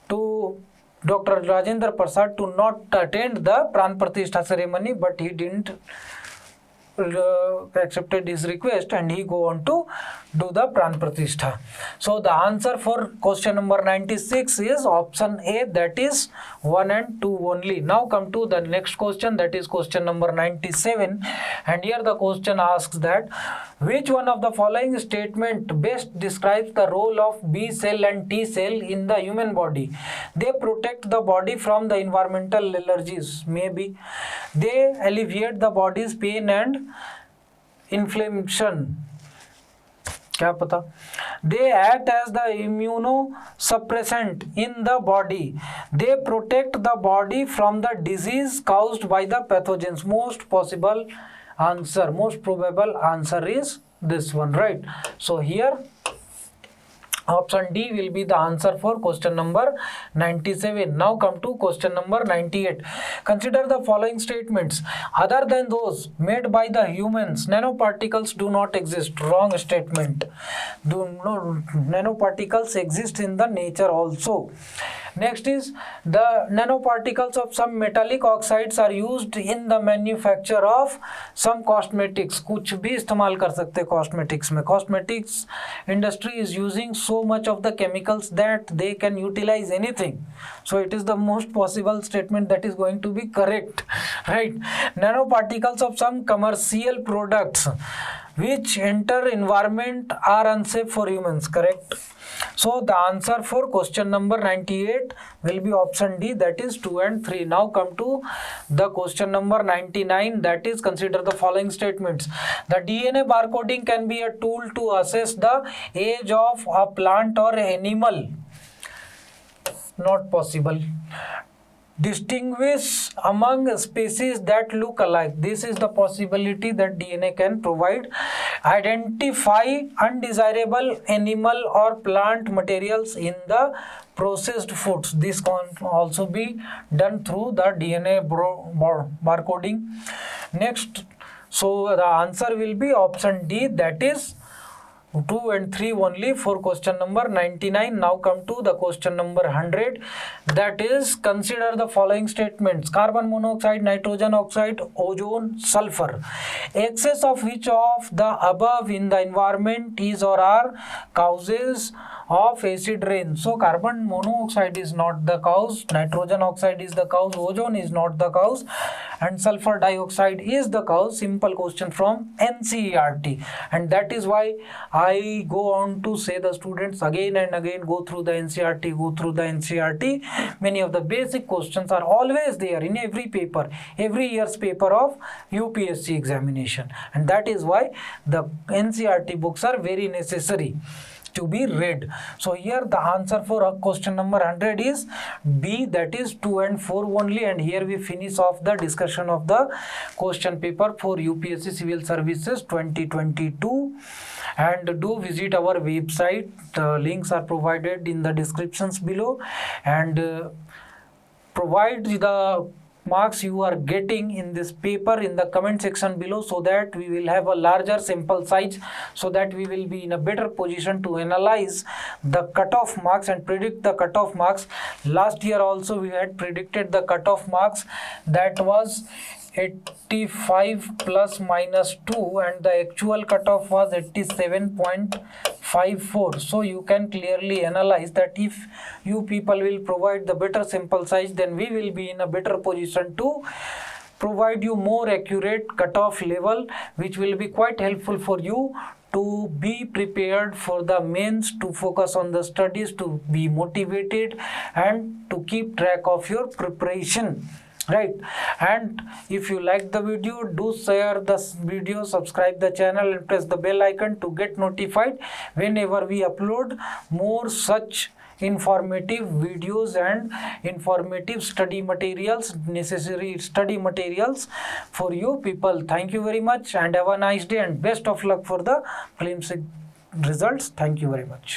to Dr. Rajendra Prasad to not attend the Pran Pratishtha ceremony, but he didn't accepted his request and he go on to do the pran pratishtha. So the answer for question number 96 is option A, that is 1 and 2 only. Now come to the next question, that is question number 97, and here the question asks that which one of the following statement best describes the role of B cell and T cell in the human body? They protect the body from the environmental allergies, maybe. They alleviate the body's pain and inflammation, क्या पता. They act as the immunosuppressant in the body. They protect the body from the disease caused by the pathogens. Most possible answer, most probable answer is this one, right? So here option D will be the answer for question number 97. Now come to question number 98. Consider the following statements. Other than those made by the humans, nanoparticles do not exist. Wrong statement. Nanoparticles exist in the nature also. Next is the nanoparticles of some metallic oxides are used in the manufacture of some cosmetics. कुछ भी इस्तेमाल कर सकते हैं cosmetics में. Cosmetics industry is using so much of the chemicals that they can utilize anything. So it is the most possible statement that is going to be correct, right? Nanoparticles of some commercial products which enter environment are unsafe for humans, correct? So the answer for question number 98 will be option D, that is 2 and 3. Now come to the question number 99, that is consider the following statements. The DNA barcoding can be a tool to assess the age of a plant or animal. Not possible. Distinguish among species that look alike. This is the possibility that DNA can provide. Identify undesirable animal or plant materials in the processed foods. This can also be done through the DNA barcoding. Next, so the answer will be option D, that is 2 and 3 only for question number 99. Now come to the question number 100, that is consider the following statements. Carbon monoxide, nitrogen oxide, ozone, sulfur. Excess of which of the above in the environment is or are causes of acid rain? So carbon monoxide is not the cause, nitrogen oxide is the cause, ozone is not the cause, and sulfur dioxide is the cause. Simple question from NCERT, and that is why I go on to say the students again and again, go through the NCERT, go through the NCERT. Many of the basic questions are always there in every paper, every year's paper of UPSC examination, and that is why the NCERT books are very necessary to be read. So here the answer for question number 100 is B, that is 2 and 4 only. And here we finish off the discussion of the question paper for UPSC Civil Services 2022. And do visit our website. The links are provided in the descriptions below, and provide the marks you are getting in this paper in the comment section below, so that we will have a larger sample size, so that we will be in a better position to analyze the cutoff marks and predict the cutoff marks. Last year also we had predicted the cutoff marks, that was 85 plus minus 2, and the actual cutoff was 87.54. So you can clearly analyze that if you people will provide the better sample size, then we will be in a better position to provide you more accurate cutoff level, which will be quite helpful for you to be prepared for the mains, to focus on the studies, to be motivated, and to keep track of your preparation. Right. And if you like the video, do share the video, subscribe the channel, and press the bell icon to get notified whenever we upload more such informative videos and informative study materials, necessary study materials for you people. Thank you very much, and have a nice day, and best of luck for the prelims results. Thank you very much.